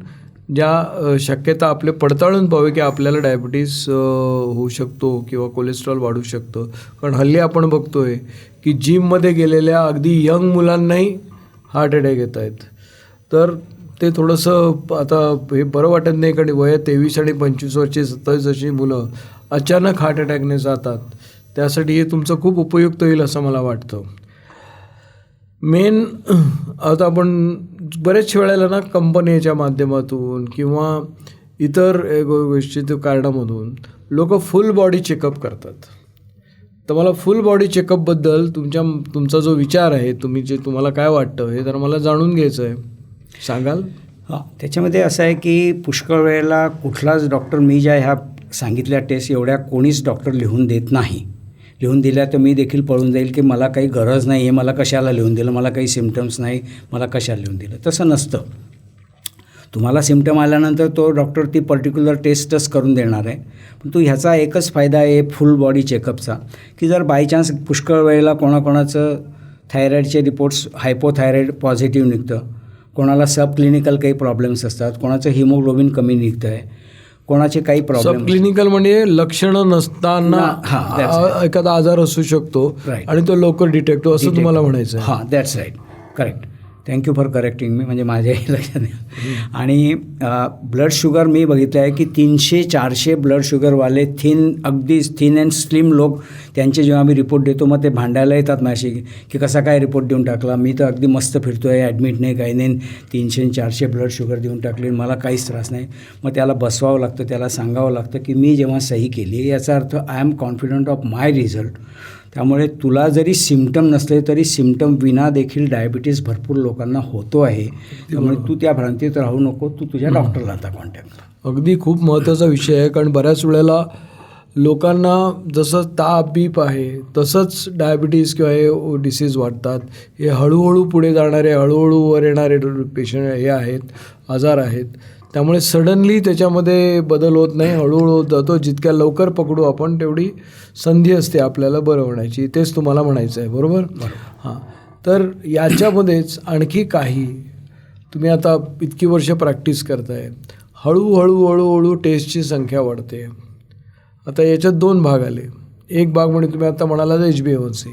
ज्या शक्यता आपले पडताळून पाहावे की आपल्याला डायबिटीस होऊ शकतो किंवा कोलेस्ट्रॉल वाढू शकतं. कारण हल्ली आपण बघतोय की जिममध्ये गेलेल्या अगदी यंग मुलांनाही हार्ट अटॅक येत आहेत. तर ते थोडंसं आता हे बरं वाटत नाही, कारण वयात 23 आणि 25 वर्षे 27 वर्षी मुलं अचानक हार्ट अटॅकने जातात. त्यासाठी हे तुमचं खूप उपयुक्त होईल असं मला वाटतं. मेन आता आपण बरेच वेळेला ना कंपनीच्या माध्यमातून किंवा इतर गोष्टी कारणामधून लोक फुल बॉडी चेकअप करतात. तर मला फुल बॉडी चेकअपबद्दल तुमचा जो विचार आहे, तुम्हाला काय वाटतं हे तर मला जाणून घ्यायचं आहे, सांगाल? हां, त्याच्यामध्ये असं आहे की पुष्कळ वेळेला कुठलाच डॉक्टर, मी ज्या ह्या सांगितल्या टेस्ट एवढ्या कोणीच डॉक्टर लिहून देत नाही. लिहून दिल्या तर मी देखील पळून जाईल की मला काही गरज नाही आहे, मला कशाला लिहून दिलं, मला काही सिम्पटम्स नाही, मला कशाला लिहून दिलं. तसं नसतं. तुम्हाला सिम्पटम आल्यानंतर तो डॉक्टर ती पर्टिक्युलर टेस्टच करून देणार आहे. पण तो ह्याचा एकच फायदा आहे फुल बॉडी चेकअपचा, की जर बाय चान्स पुष्कळ वेळेला कोणाकोणाचं थायरॉईडचे रिपोर्ट्स हायपोथायरॉईड पॉझिटिव्ह निघतं, कोणाला सब क्लिनिकल काही प्रॉब्लेम्स असतात, कोणाचं हिमोग्लोबिन कमी निघतं आहे, कोणाचे काही प्रॉब्लेम. सब क्लिनिकल म्हणजे लक्षणं नसताना एखादा आजार असू शकतो आणि तो लवकर डिटेक्ट होतो असं तुम्हाला म्हणायचं आहे. हां, that's right, correct. Thank you for correcting me, म्हणजे माझ्याही लक्षात नाही. आणि ब्लड शुगर मी बघितलं आहे की 300-400 ब्लड शुगरवाले अगदी थिन अँड स्लिम लोक, त्यांचे जेव्हा आम्ही रिपोर्ट देतो मग ते भांडायला येतात माझ्याशी की कसा काय रिपोर्ट देऊन टाकला, मी तर अगदी मस्त फिरतो आहे, ॲडमिट नाही, काही नाही, 300-400 ब्लड शुगर देऊन टाकली, मला काहीच त्रास नाही. मग त्याला बसवावं लागतं, त्याला सांगावं लागतं की मी जेव्हा सही केली याचा अर्थ I am confident of my result. त्यामुळे तुला जरी सिम्पटम नसले तरी सिम्पटम विना देखील डायबिटीस भरपूर लोकांना होतो आहे. त्यामुळे तू त्या भ्रांतीत राहू नको, तू तुझ्या डॉक्टरला आता कॉन्टॅक्ट कर. अगदी खूप महत्त्वाचा विषय आहे, कारण बऱ्याच वेळेला लोकांना जसं ताप बीप आहे तसंच डायबिटीज किंवा हे डिसीज वाढतात. हे हळूहळू पुढे जाणारे, हळूहळू वर येणारे पेशंट हे आहेत, आजार आहेत. त्यामुळे सडनली त्याच्यामध्ये बदल होत नाही, हळूहळू होत जातो. जितक्या लवकर पकडू आपण तेवढी संधी असते आपल्याला बरं होण्याची. तेच तुम्हाला म्हणायचं आहे, बरोबर? हां. तर याच्यामध्येच आणखी काही, तुम्ही आता इतकी वर्ष प्रॅक्टिस करताय, हळूहळू टेस्टची संख्या वाढते. आता याच्यात 2 भाग आले. एक भाग म्हणजे तुम्ही आता म्हणालात HbA1c,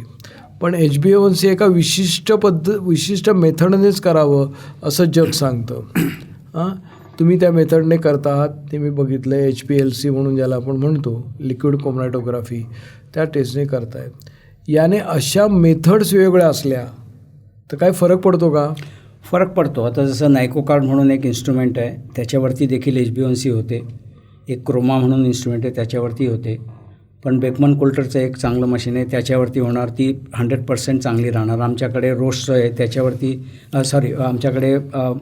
पण HbA1c एका विशिष्ट मेथडनेच करावं असं जग सांगतं. हां, तुम्ही त्या मेथडने करता आहात, ते मी बघितलं आहे. HPLC म्हणून ज्याला आपण म्हणतो, लिक्विड क्रोमॅटोग्राफी, त्या टेस्टने करतायत. याने अशा मेथड्स वेगळ्या असल्या तर काय फरक पडतो का? फरक पडतो. आता जसं नायकोकार्ड म्हणून एक इन्स्ट्रुमेंट आहे, त्याच्यावरती देखील HbA1c होते. एक क्रोमा म्हणून इन्स्ट्रुमेंट आहे, त्याच्यावरती होते. पण बेकमन कोल्टरचं एक चांगलं मशीन आहे, त्याच्यावरती होणार, ती 100% चांगली राहणार. आमच्याकडे रोस्टचं आहे, त्याच्यावरती आमच्याकडे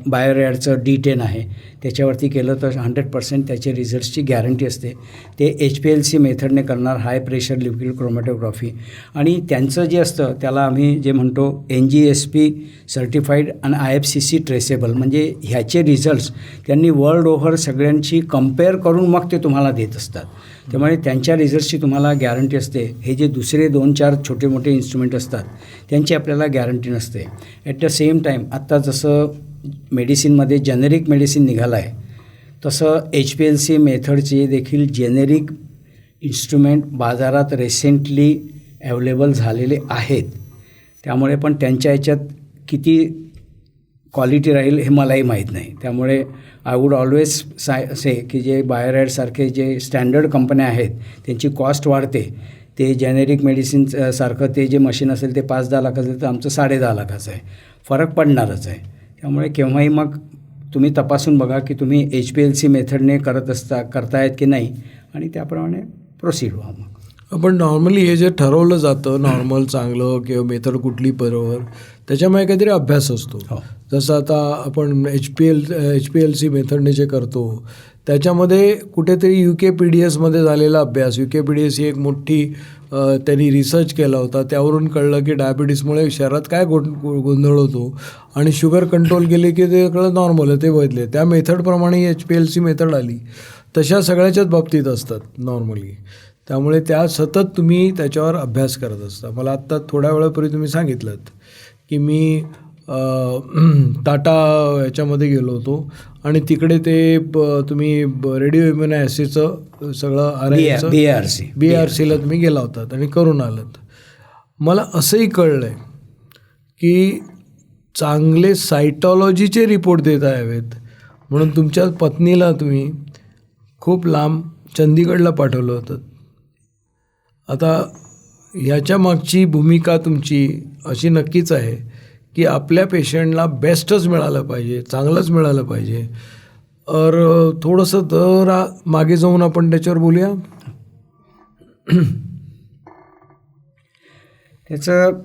बायोरॅडचं D10 आहे, त्याच्यावरती केलं तर 100% त्याचे रिझल्ट्सची गॅरंटी असते. ते HPLC मेथडने करणार, हाय प्रेशर लिक्विड क्रोमॅटोग्राफी. आणि त्यांचं जे असतं त्याला आम्ही जे म्हणतो NGSP सर्टिफाईड आणि IFCC ट्रेसेबल, म्हणजे ह्याचे रिझल्ट्स त्यांनी वर्ल्ड ओव्हर सगळ्यांची कम्पेअर करून मग ते तुम्हाला देत असतात. त्यामुळे त्यांच्या रिझल्ट्सची तुम्हाला गॅरंटी असते. हे जे दुसरे 2-4 छोटे मोठे इन्स्ट्रुमेंट असतात त्यांची आपल्याला गॅरंटी नसते. ॲट द सेम टाईम आत्ता जसं मेडिसिनमध्ये जेनेरिक मेडिसिन निघालं आहे, तसं HPLC मेथडचे देखील जेनेरिक इन्स्ट्रुमेंट बाजारात रिसेंटली अवेलेबल झालेले आहेत. त्यामुळे पण त्यांच्या ह्याच्यात किती क्वालिटी राहील हे मलाही माहीत नाही. त्यामुळे आय वूड ऑलवेज से की जे बायोरॅडसारखे जे स्टँडर्ड कंपन्या आहेत त्यांची कॉस्ट वाढते. ते जेनेरिक मेडिसिन सारखं ते जे मशीन असेल ते 5-10 लाखाचं, तर आमचं 10.5 लाखाचं आहे. फरक पडणारच आहे. त्यामुळे केव्हाही मग तुम्ही तपासून बघा की तुम्ही HPLC मेथडने करतायत की नाही, आणि त्याप्रमाणे प्रोसीड व्हा. मग आपण नॉर्मली हे जे ठरवलं जातं नॉर्मल चांगलं किंवा मेथड कुठली बरोबर, त्याच्यामुळे काहीतरी अभ्यास असतो. जसं आता आपण HPLC मेथडने जे करतो त्याच्यामध्ये कुठेतरी UKPDSमध्ये झालेला अभ्यास, UKPDS ही एक मोठी त्यांनी रिसर्च केला होता. त्यावरून कळलं की डायबिटीसमुळे शरीरात काय गोंधळ होतो आणि शुगर कंट्रोल केली की ते सगळं नॉर्मल आहे, ते बदले. त्या मेथडप्रमाणे HPLC मेथड आली. तशा सगळ्याच्याच बाबतीत असतात नॉर्मली. त्यामुळे त्या सतत तुम्ही त्याच्यावर अभ्यास करत असता. मला आत्ता थोड्या वेळापूर्वी तुम्ही सांगितलं की मी टाटा याच्यामध्ये गेलो होतो आणि तिकडे ते तुम्ही रेडिओ इम्युनो ॲसिडचं सगळं BARCला तुम्ही गेला होतात आणि करून आलात. मला असंही कळलं आहे की चांगले सायटॉलॉजीचे रिपोर्ट देता यावेत म्हणून तुमच्या पत्नीला तुम्ही खूप लांब चंदीगडला पाठवलं होतं. आता ह्याच्या मागची भूमिका तुमची अशी नक्कीच आहे की आपल्या पेशंटला बेस्टच मिळालं पाहिजे, चांगलंच मिळालं पाहिजे. तर थोडंसं मागे जाऊन आपण त्याच्यावर बोलूया. त्याचं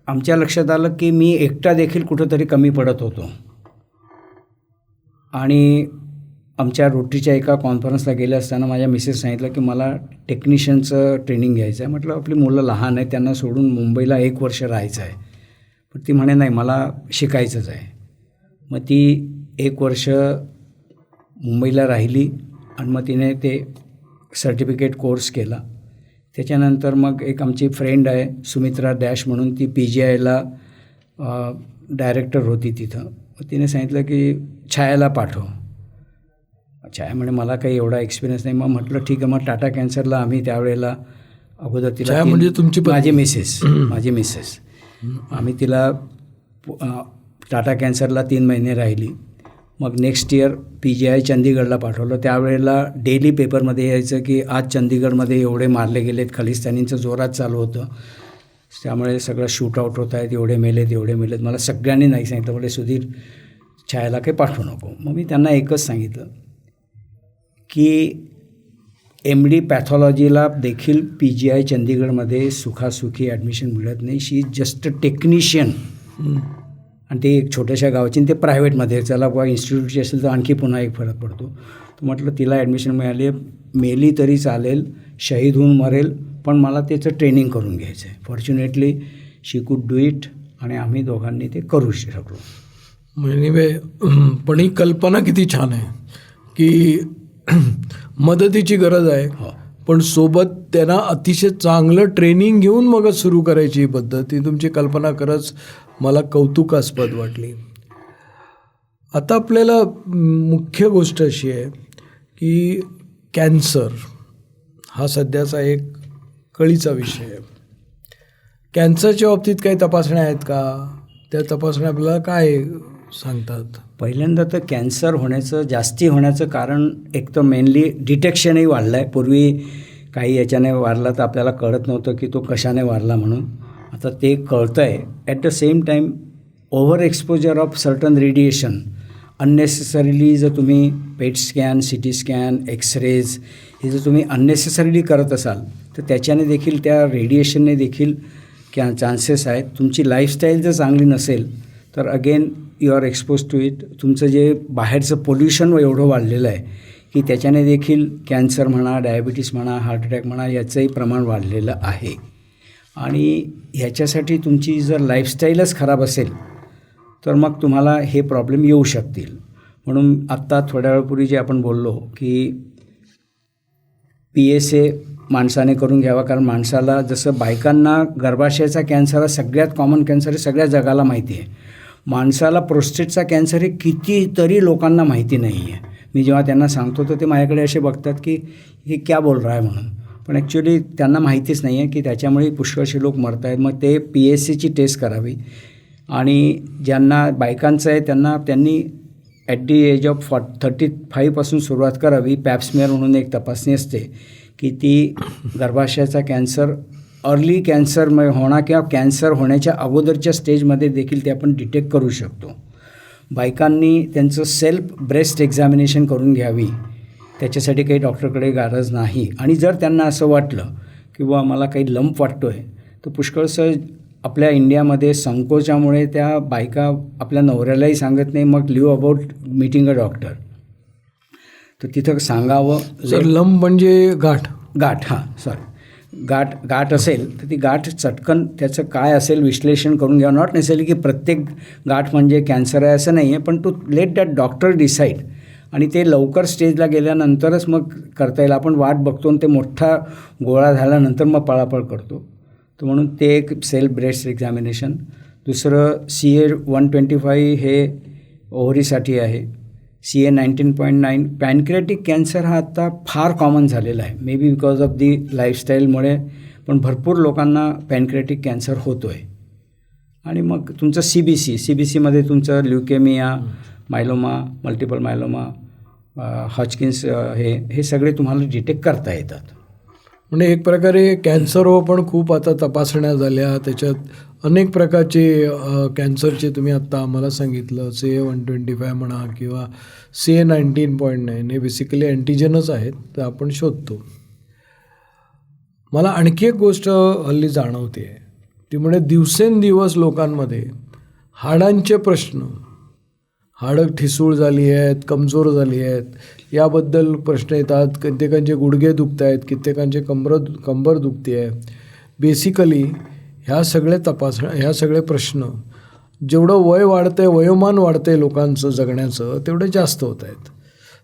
आमच्या लक्षात आलं की मी एकटा देखील कुठंतरी कमी पडत होतो. आणि आमच्या रोटरीच्या एका कॉन्फरन्सला गेले असताना माझ्या मिसेस सांगितलं की मला टेक्निशियनचं ट्रेनिंग घ्यायचं आहे. म्हटलं आपली मुलं लहान आहेत, त्यांना सोडून मुंबईला 1 वर्ष राहायचं आहे. पण ती म्हणे नाही, मला शिकायचंच आहे. मग ती 1 वर्ष मुंबईला राहिली आणि मग तिने ते सर्टिफिकेट कोर्स केला. त्याच्यानंतर मग एक आमची फ्रेंड आहे सुमित्रा डॅश म्हणून, ती PGIला डायरेक्टर होती तिथं. तिने सांगितलं की छायाला पाठव. छाया म्हणे मला काही एवढा एक्सपिरियन्स नाही. मग म्हटलं ठीक आहे. मग टाटा कॅन्सरला आम्ही त्यावेळेला अगोदर तिला, म्हणजे तुमची माझी मिसेस आम्ही तिला टाटा कॅन्सरला 3 महिने राहिली. मग नेक्स्ट इयर PGI चंदीगडला पाठवलं. त्यावेळेला डेली पेपरमध्ये यायचं की आज चंदीगडमध्ये एवढे मारले गेलेत, खलिस्तानींचं जोरात चालू होतं, त्यामुळे सगळं शूट आउट होत आहेत, एवढे मेलेत. मला सगळ्यांनी नाही सांगितलं, म्हणजे सुधीर छायाला काही पाठवू नको. मग मी त्यांना एकच सांगितलं की MD पॅथॉलॉजीला देखील PGI चंदीगडमध्ये सुखासुखी ॲडमिशन मिळत नाही. शी इज जस्ट अ टेक्निशियन. आणि ते एक छोट्याशा गावाची, ते प्रायव्हेटमध्ये, चला बुवा इन्स्टिट्यूटची असेल तर आणखी पुन्हा एक फरक पडतो. तर म्हटलं तिला ॲडमिशन मिळाली आहे, मेली तरी चालेल, शहीद होऊन मरेल, पण मला त्याचं ट्रेनिंग करून घ्यायचं आहे. फॉर्च्युनेटली शी कुड डू इट आणि आम्ही दोघांनी ते करू शकलो. म्हणजे पण ही कल्पना किती छान आहे की मदतीची गरज आहे, पण सोबत त्यांना अतिशय चांगलं ट्रेनिंग घेऊन मगच सुरू करायची पद्धत. ही तुमची कल्पना खरंच मला कौतुकास्पद वाटली. आता आपल्याला मुख्य गोष्ट अशी आहे की कॅन्सर हा सध्याचा एक कळीचा विषय आहे. कॅन्सरच्या बाबतीत काही तपासण्या आहेत का? त्या तपासण्या आपल्याला काय सांगतात? पहिल्यांदा तर कॅन्सर जास्ती होण्याचं कारण एक तर मेनली डिटेक्शनही वाढलं आहे. पूर्वी काही याच्याने वाढला तर आपल्याला कळत नव्हतं की तो कशाने वाढला म्हणून. आता ते कळतं आहे. At the same time overexposure of certain radiation unnecessarily जर तुम्ही PET scan, C T scan, X rays हे जर तुम्ही अननेसेसरीली करत असाल तर त्याच्याने देखील, त्या रेडिएशनने देखील चान्सेस आहेत. तुमची लाईफस्टाईल जर चांगली नसेल तर again you are expose to it. तुमचं जे बाहेरचं पोल्युशन एवढं वाढलेलं आहे की त्याच्याने देखील कॅन्सर म्हणा, डायबिटीस म्हणा, हार्ट अटॅक म्हणा याचंही प्रमाण वाढलेलं आहे. आणि ह्याच्यासाठी तुमची जर लाईफस्टाईलच खराब असेल तर मग तुम्हाला हे प्रॉब्लेम येऊ शकतील. म्हणून आत्ता थोड्या वेळापूर्वी जे आपण बोललो की PSA माणसाने करून घ्यावा, कारण माणसाला जसं बायकांना गर्भाशयाचा कॅन्सर हा सगळ्यात कॉमन कॅन्सर हे सगळ्या जगाला माहिती आहे. माणसाला प्रोस्टेटचा कॅन्सर हे कितीतरी लोकांना माहिती नाही आहे. मी जेव्हा त्यांना सांगतो तर ते माझ्याकडे असे बघतात की हे क्या बोल रहा है म्हणून. पण ॲक्च्युली त्यांना माहितीच नाही आहे की त्याच्यामुळे पुष्कळसे लोक मरत आहेत. मग ते PSAची टेस्ट करावी. आणि ज्यांना बायकांचं आहे त्यांनी ॲट दी एज ऑफ 35 सुरुवात करावी. पॅप्समेअर म्हणून एक तपासणी असते की ती गर्भाशयाचा कॅन्सर अर्ली कॅन्सर होणार किंवा कॅन्सर होण्याच्या अगोदरच्या स्टेजमध्ये देखील ते आपण डिटेक्ट करू शकतो. बायकांनी त्यांचं सेल्फ ब्रेस्ट एक्झामिनेशन करून घ्यावी. त्याच्यासाठी काही डॉक्टरकडे गरज नाही. आणि जर त्यांना असं वाटलं किंवा मला काही लंप वाटतो आहे तर पुष्कळसं आपल्या इंडियामध्ये संकोचामुळे त्या बायका आपल्या नवऱ्यालाही सांगत नाही, मग leave about meeting a doctor. तर तिथं सांगावं. सर लंब म्हणजे गाठ गाठ असेल तर ती गाठ चटकन त्याचं काय असेल विश्लेषण करून घ्यावं. नॉट नेसेसरी की प्रत्येक गाठ म्हणजे कॅन्सर आहे असं नाही आहे, पण to let that doctor decide. आणि ते लवकर स्टेजला गेल्यानंतरच मग करता येईल. आपण वाट बघतो आणि ते मोठा गोळा झाल्यानंतर मग पळापळ करतो. तर म्हणून ते एक सेल्फ ब्रेस्ट एक्झामिनेशन. दुसरं CA 125 हे ओव्हरीसाठी आहे. CA 19.9. पॅनक्रियाटिक कॅन्सर हा आत्ता फार कॉमन झालेला आहे, may be because of the लाईफस्टाईलमुळे, पण भरपूर लोकांना पॅनक्रियाटिक कॅन्सर होतो आहे. आणि मग तुमचं CBCमध्ये तुमचं ल्युकेमिया, मायलोमा, मल्टिपल मायलोमा, हॉजकिन्स हे सगळे तुम्हाला डिटेक्ट करता येतात. म्हणजे एक प्रकारे कॅन्सरवर पण खूप आता तपासण्या झाल्या. त्याच्यात अनेक प्रकारचे कॅन्सरचे तुम्ही आत्ता आम्हाला सांगितलं. CA 125 म्हणा किंवा CA 19.9 हे बेसिकली अँटीजेनच आहेत, तर आपण शोधतो. मला आणखी एक गोष्ट हल्ली जाणवते, ती म्हणजे दिवसेंदिवस लोकांमध्ये हाडांचे प्रश्न, हाडं ठिसूळ झाली आहेत, कमजोर झाली आहेत, याबद्दल प्रश्न येतात. कित्येकांचे गुडघे दुखत आहेत, कित्येकांचे कंबर दुखते आहे. बेसिकली ह्या सगळे प्रश्न जेवढं वय वाढतं आहे, वयोमान वाढतं आहे लोकांचं जगण्याचं, तेवढे जास्त होत आहेत.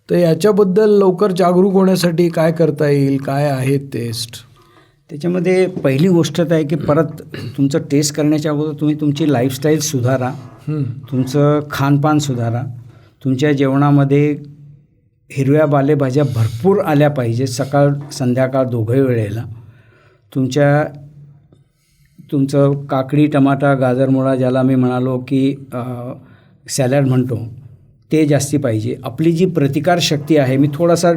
तर याच्याबद्दल लवकर जागरूक होण्यासाठी काय करता येईल, काय आहेत टेस्ट? त्याच्यामध्ये पहिली गोष्ट तर आहे की परत तुमचं टेस्ट करण्याच्या अगोदर तुम्ही तुमची लाईफस्टाईल सुधारा, तुमचं खानपान सुधारा. तुमच्या जेवणामध्ये हिरव्या पालेभाज्या भरपूर आल्या पाहिजे, सकाळ संध्याकाळ दोघंही वेळेला. तुमचं काकडी, टमाटा, गाजर, मुळा ज्याला मी म्हणालो की सॅलड म्हणतो, ते जास्ती पाहिजे. आपली जी प्रतिकारशक्ती आहे, मी थोडासा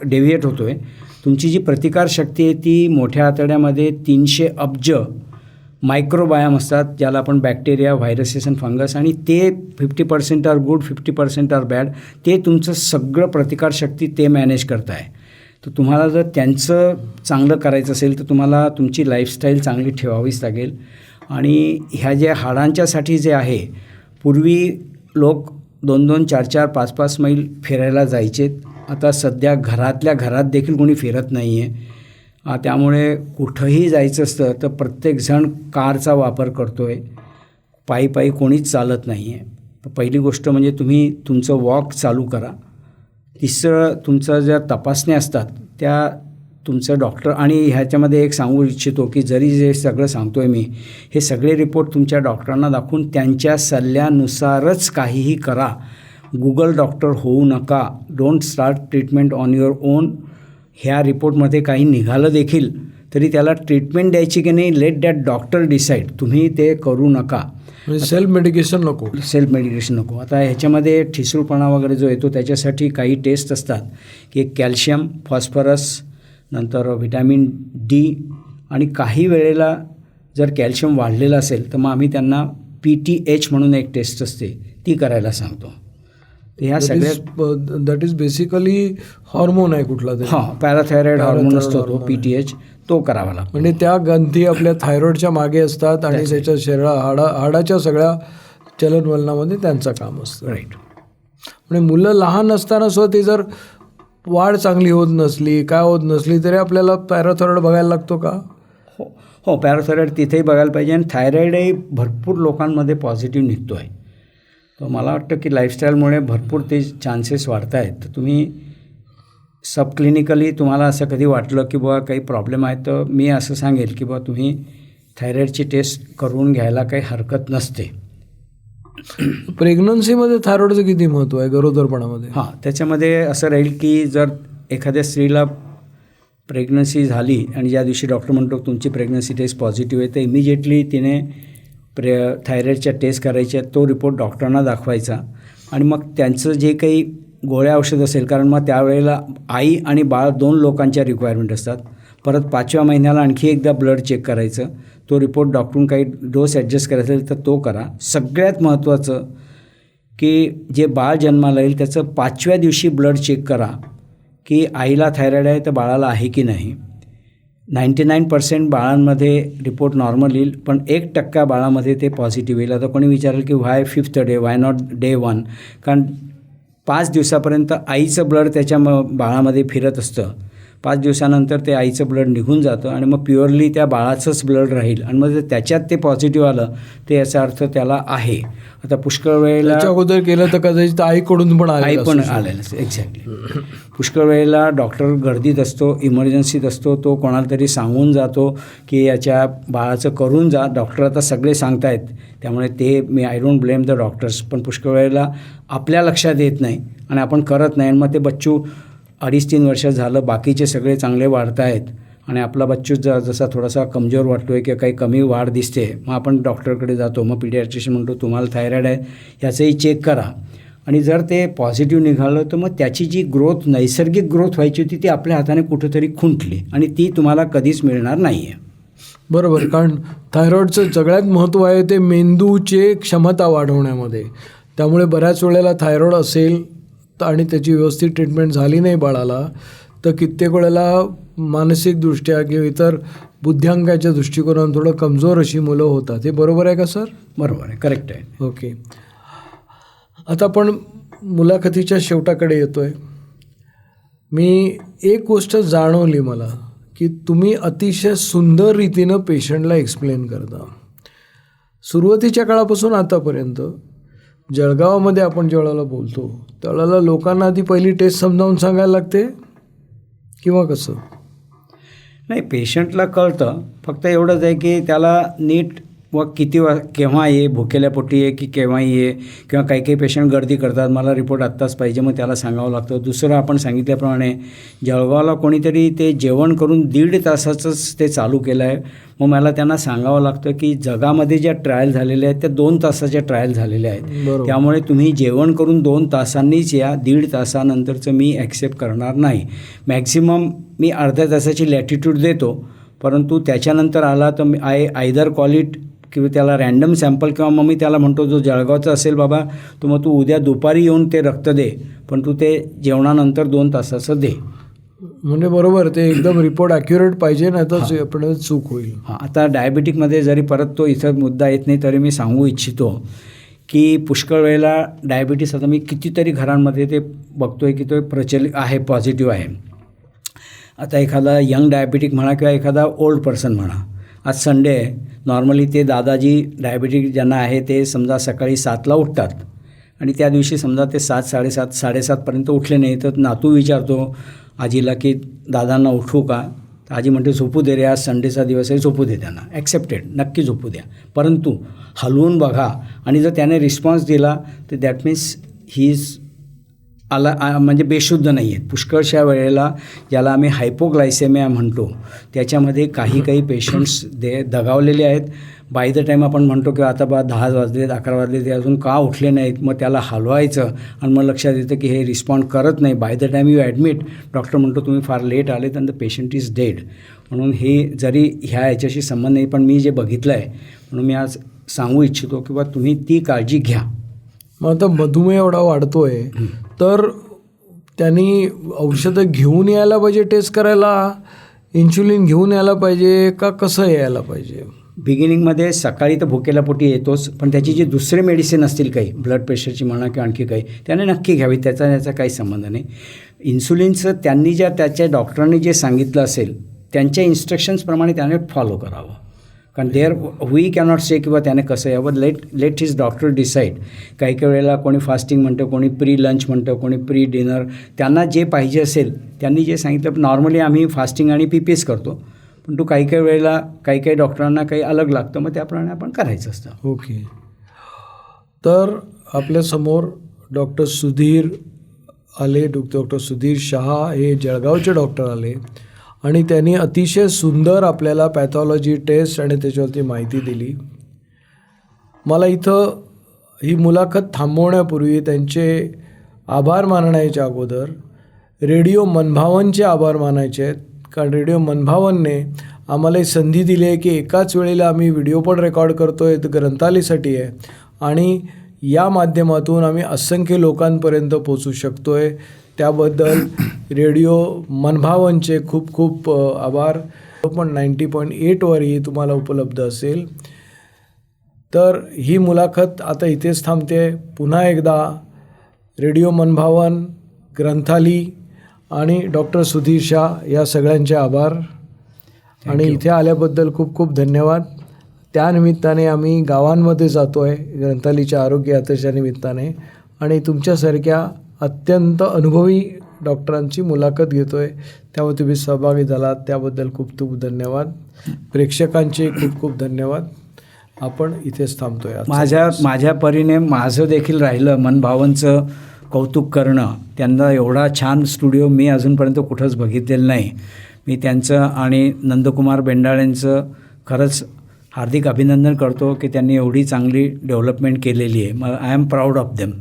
डेव्हिएट होतो आहे, तुमची जी प्रतिकारशक्ती आहे ती मोठ्या आतड्यामध्ये 300 अब्ज मायक्रोबायम असतात, ज्याला आपण बॅक्टेरिया, व्हायरसेस आणि फंगस, आणि ते 50% आर गुड, 50% आर बॅड. ते तुमचं सगळं प्रतिकारशक्ती ते मॅनेज करताय. तर तुम्हाला जर त्यांचं चांगलं करायचं असेल तर तुम्हाला तुमची लाईफस्टाईल चांगली ठेवावीच लागेल. आणि ह्या ज्या हाडांच्यासाठी जे आहे, पूर्वी लोक 2-2, 4-4, 5-5 मैल फिरायला जायचे आता सध्या घरातल्या घरात देखील कोणी फिरत नाही आहे. त्यामुळे कुठंही जायचं असतं तर प्रत्येकजण कारचा वापर करतो आहे. पायी पायी कोणीच चालत नाही आहे. पहिली गोष्ट म्हणजे तुम्ही तुमचं वॉक चालू करा. तिसरं, तुमचं ज्या तपासण्या असतात त्या तुमचं डॉक्टर, आणि ह्याच्यामध्ये एक सांगू इच्छितो की जरी जे सगळं सांगतो आहे मी, हे सगळे रिपोर्ट तुमच्या डॉक्टरांना दाखवून त्यांच्या सल्ल्यानुसारच काहीही करा. गुगल डॉक्टर होऊ नका. Don't start treatment on your on. ह्या रिपोर्टमध्ये काही निघालं देखील तरी त्याला ट्रीटमेंट द्यायची की नाही, लेट दॅट डॉक्टर डिसाईड. तुम्ही ते करू नका. सेल्फ मेडिकेशन नको. सेल्फ मेडिकेशन नको. आता ह्याच्यामध्ये ठिसूळपणा वगैरे जो येतो त्याच्यासाठी काही टेस्ट असतात की कॅल्शियम, फॉस्फरस, नंतर व्हिटॅमिन डी, आणि काही वेळेला जर कॅल्शियम वाढलेलं असेल तर मग आम्ही त्यांना PTH म्हणून एक टेस्ट असते ती करायला सांगतो. तर ह्या सगळ्या दॅट इज बेसिकली हॉर्मोन आहे कुठला तरी. पॅराथायरॉइड हॉर्मोन असतो तो PTH, तो करावा लागतो. म्हणजे त्या ग्रंथी आपल्या थायरॉइडच्या मागे असतात आणि त्याच्या हाडाच्या सगळ्या चलनवलनामध्ये त्यांचं काम असतं. राईट. म्हणजे मुलं लहान असताना सुद्धा ती जर वाढ चांगली होत नसली, काय होत नसली, तरी आपल्याला पॅराथायरॉइड बघायला लागतो का? हो, पॅराथायरॉइड तिथेही बघायला पाहिजे. आणि थायरॉइडही भरपूर लोकांमध्ये पॉझिटिव्ह निघतो आहे. तर मला वाटतं की लाईफस्टाईलमुळे भरपूर ते चान्सेस वाढत आहेत. तर तुम्ही सबक्लिनिकली तुम्हाला असं कधी वाटलं की बुवा काही प्रॉब्लेम आहे तर मी असं सांगेल की बुवा तुम्ही थायरॉइडची टेस्ट करून घ्यायला काही हरकत नसते. प्रेग्नन्सीमध्ये थायरॉइडचं किती महत्त्व आहे गरोदरपणामध्ये? त्याच्यामध्ये असं राहील की जर एखाद्या स्त्रीला प्रेग्नन्सी झाली आणि ज्या दिवशी डॉक्टर म्हणतो तुमची प्रेग्नन्सी टेस्ट पॉझिटिव्ह आहे तर इमिजिएटली तिने थायरॉइडच्या टेस्ट करायच्या, तो रिपोर्ट डॉक्टरांना दाखवायचा आणि मग त्यांचं जे काही गोळ्या औषध असेल, कारण मग त्यावेळेला आई आणि बाळ 2 लोकांच्या रिक्वायरमेंट असतात. परत 5व्या महिन्याला आणखी एकदा ब्लड चेक करायचं, तो रिपोर्ट डॉक्टरून काही डोस ॲडजस्ट करायचा असेल तर तो करा. सगळ्यात महत्त्वाचं की जे बाळ जन्माला येईल त्याचं 5व्या दिवशी ब्लड चेक करा की आईला थायरॉइड आहे तर बाळाला आहे की नाही. 99% बाळांमध्ये रिपोर्ट नॉर्मल येईल, पण 1% बाळामध्ये ते पॉझिटिव्ह येईल. आता कोणी विचारेल की why 5th day, why not day 1? कारण 5 दिवसापर्यंत आईचं ब्लड त्याच्या बाळामध्ये फिरत असतं. 5 दिवसानंतर ते आईचं ब्लड निघून जातं आणि मग प्युअरली त्या बाळाचंच ब्लड राहील आणि मग त्याच्यात ते पॉझिटिव्ह आलं ते याचा अर्थ त्याला आहे. आता पुष्कळ वेळेला अगोदर केलं तर कदाचित आईकडून पण आई पण आलेलं. एक्झॅक्टली. पुष्कळ वेळेला डॉक्टर गर्दीत असतो, इमर्जन्सीत असतो, तो कोणाला तरी सांगून जातो की याच्या बाळाचं करून जा. डॉक्टर आता सगळे सांगतायत त्यामुळे ते मी I don't blame the doctors, पण पुष्कळ वेळेला आपल्या लक्षात येत नाही आणि आपण करत नाही आणि मग ते बच्चू 2.5-3 वर्ष झालं, बाकीचे सगळे चांगले वाढत आहेत आणि आपला बच्चू जसा थोडासा कमजोर वाटतो आहे किंवा काही कमी वाढ दिसते, मग आपण डॉक्टरकडे जातो. मग पीडियाट्रिशियन म्हणतो तुम्हाला थायरॉइड आहे, ह्याचंही चेक करा. आणि जर ते पॉझिटिव्ह निघालं तर मग त्याची जी ग्रोथ, नैसर्गिक ग्रोथ व्हायची होती ती आपल्या हाताने कुठंतरी खुंटली आणि ती तुम्हाला कधीच मिळणार नाही आहे. बरोबर. कारण थायरॉइडचं सगळ्यात महत्त्व आहे ते मेंदूची क्षमता वाढवण्यामध्ये. त्यामुळे बऱ्याच वेळेला थायरॉइड असेल आणि त्याची व्यवस्थित ट्रीटमेंट झाली नाही बाळाला तर कित्येक वेळेला मानसिकदृष्ट्या किंवा इतर बुद्ध्यांकाच्या दृष्टिकोनातून थोडं कमजोर अशी मुलं होतात. हे बरोबर आहे का सर? बरोबर आहे, करेक्ट आहे. ओके. आता आपण मुलाखतीच्या शेवटाकडे येतो आहे. मी एक गोष्ट जाणवली मला की तुम्ही अतिशय सुंदर रीतीनं पेशंटला एक्सप्लेन करता. सुरुवातीच्या काळापासून आतापर्यंत जळगावामध्ये आपण ज्यावेळेला बोलतो त्यावेळेला लोकांना आधी पहिली टेस्ट समजावून सांगायला लागते किंवा कसं? नाही, पेशंटला कळतं, फक्त एवढंच आहे की त्याला नीट व केव्हा ये, भुकेल्या पोटी ये की केव्हाही ये, किंवा काही काही पेशंट गर्दी करतात, मला रिपोर्ट आत्ताच पाहिजे, मग त्याला सांगावं लागतं. दुसरं आपण सांगितल्याप्रमाणे जळगावला कोणीतरी ते जेवण करून 1.5 तासाचंच ते चालू केलं आहे. मग मला त्यांना सांगावं लागतं की जगामध्ये ज्या ट्रायल झालेल्या आहेत त्या 2 तासाच्या ट्रायल झालेल्या आहेत. त्यामुळे तुम्ही जेवण करून 2 तासांनीच या, 1.5 तासानंतरचं मी ॲक्सेप्ट करणार नाही. मॅक्झिमम मी अर्ध्या तासाची लॅटिट्यूड देतो, परंतु त्याच्यानंतर आला तर मी आयदर कॉल इट किंवा त्याला रॅन्डम सॅम्पल, किंवा मग मी त्याला म्हणतो जो जळगावचा असेल बाबा तर मग तू उद्या दुपारी येऊन ते रक्त दे, पण तू ते जेवणानंतर 2 तासाचं दे. म्हणजे बरोबर, ते एकदम रिपोर्ट ॲक्युरेट पाहिजे, नाही तर आपल्याला चूक होईल. आता डायबेटिकमध्ये जरी परत तो इथं मुद्दा येत नाही तरी मी सांगू इच्छितो की पुष्कळ वेळेला डायबिटीस, आता मी कितीतरी घरांमध्ये ते बघतो आहे की तो प्रचलित आहे, पॉझिटिव्ह आहे. आता एखादा यंग डायबिटिक म्हणा किंवा एखादा ओल्ड पर्सन म्हणा, आज संडे आहे, नॉर्मली ते दादाजी डायबिटिक ज्यांना आहे ते समजा सकाळी 7ला उठतात आणि त्या दिवशी समजा ते 7, 7:30पर्यंत उठले नाही, तर नातू विचारतो आजीला की दादांना उठवू का? तर आजी म्हणते झोपू दे रे, आज संडेचा दिवस आहे, झोपू दे त्यांना, ॲक्सेप्टेड, नक्की झोपू द्या, परंतु हलवून बघा आणि जर त्याने रिस्पॉन्स दिला तर दॅट मीन्स ही इज म्हणजे बेशुद्ध नाही आहेत. पुष्कळशा वेळेला ज्याला आम्ही हायपोग्लायसेमिया म्हणतो त्याच्यामध्ये काही पेशंट्स दगावलेले आहेत. बाय द टाईम आपण म्हणतो की आता 10 वाजलेत, 11 वाजले, ते अजून का उठले नाहीत, मग त्याला हलवायचं आणि मग लक्षात येतं की हे रिस्पॉन्ड करत नाही. By the time you admit, doctor म्हणतो तुम्ही फार लेट आलेत आणि द पेशंट इज डेड. म्हणून हे जरी ह्या याच्याशी संबंध नाही, पण मी जे बघितलं आहे म्हणून मी आज सांगू इच्छितो की बा तुम्ही ती काळजी घ्या. मग आता मधुमेह एवढा वाढतोय तर त्यांनी औषधं घेऊन यायला पाहिजे टेस्ट करायला, इन्शुलिन घेऊन यायला पाहिजे का कसं यायला पाहिजे? बिगिनिंगमध्ये सकाळी तर भुकेला पोटी येतोच, पण त्याची जी दुसरे मेडिसिन असतील काही ब्लड प्रेशरची म्हणा किंवा आणखी काही, त्याने नक्की घ्यावी, त्याचा काही संबंध नाही. इन्सुलिनचं त्यांनी त्याच्या डॉक्टरांनी जे सांगितलं असेल त्यांच्या इन्स्ट्रक्शन्सप्रमाणे त्याने फॉलो करावं. कारण देअर वी कॅनॉट से किंवा त्याने कसं यावं, लेट हिज डॉक्टर डिसाईड. काही वेळेला कोणी फास्टिंग म्हणतं, कोणी प्री लंच म्हणतं, कोणी प्री डिनर, त्यांना जे पाहिजे असेल त्यांनी जे सांगितलं. नॉर्मली आम्ही फास्टिंग आणि PPS करतो, पण काही वेळेला काही डॉक्टरांना काही अलग लागतं, मग त्याप्रमाणे आपण करायचं असतं. ओके. तर आपल्यासमोर डॉक्टर सुधीर आले, डॉक्टर सुधीर शहा हे जळगावचे डॉक्टर आले आणि त्यांनी अतिशय सुंदर आपल्याला पॅथॉलॉजी टेस्ट आणि त्याच्यावरती माहिती दिली. मला इथं ही मुलाखत थांबवण्यापूर्वी त्यांचे आभार मानण्याच्या अगोदर रेडिओ मनभावनचे आभार मानायचे आहेत. कारण रेडिओ मनभावनने आम्हाला ही संधी दिली आहे की एकाच वेळेला आम्ही व्हिडिओ पण रेकॉर्ड करतो आहे, ग्रंथालयासाठी आहे आणि या माध्यमातून आम्ही असंख्य लोकांपर्यंत पोचू शकतो आहे. त्याबद्दल रेडिओ मनभावनचे खूप खूप आभार. पण 90.8वरही तुम्हाला उपलब्ध असेल. तर ही मुलाखत आता इथेच थांबते. पुन्हा एकदा रेडिओ मनभावन, ग्रंथाली आणि डॉक्टर सुधीर शाह या सगळ्यांचे आभार आणि इथे आल्याबद्दल खूप खूप धन्यवाद. त्यानिमित्ताने आम्ही गावांमध्ये जातो आहे ग्रंथालीच्या आरोग्य यात्रेच्या निमित्ताने आणि तुमच्यासारख्या अत्यंत अनुभवी डॉक्टरांची मुलाखत घेतो आहे. त्यामुळे तुम्ही सहभागी झालात त्याबद्दल खूप खूप धन्यवाद. प्रेक्षकांचे खूप खूप धन्यवाद. आपण इथेच थांबतो आहे. माझ्या परीने माझं देखील राहिलं मनभावनचं कौतुक करणं. त्यांना एवढा छान स्टुडिओ मी अजूनपर्यंत कुठंच बघितलेलं नाही. मी त्यांचं आणि नंदकुमार बेंडाळेंचं खरंच हार्दिक अभिनंदन करतो की त्यांनी एवढी चांगली डेव्हलपमेंट केलेली आहे. I am proud of them.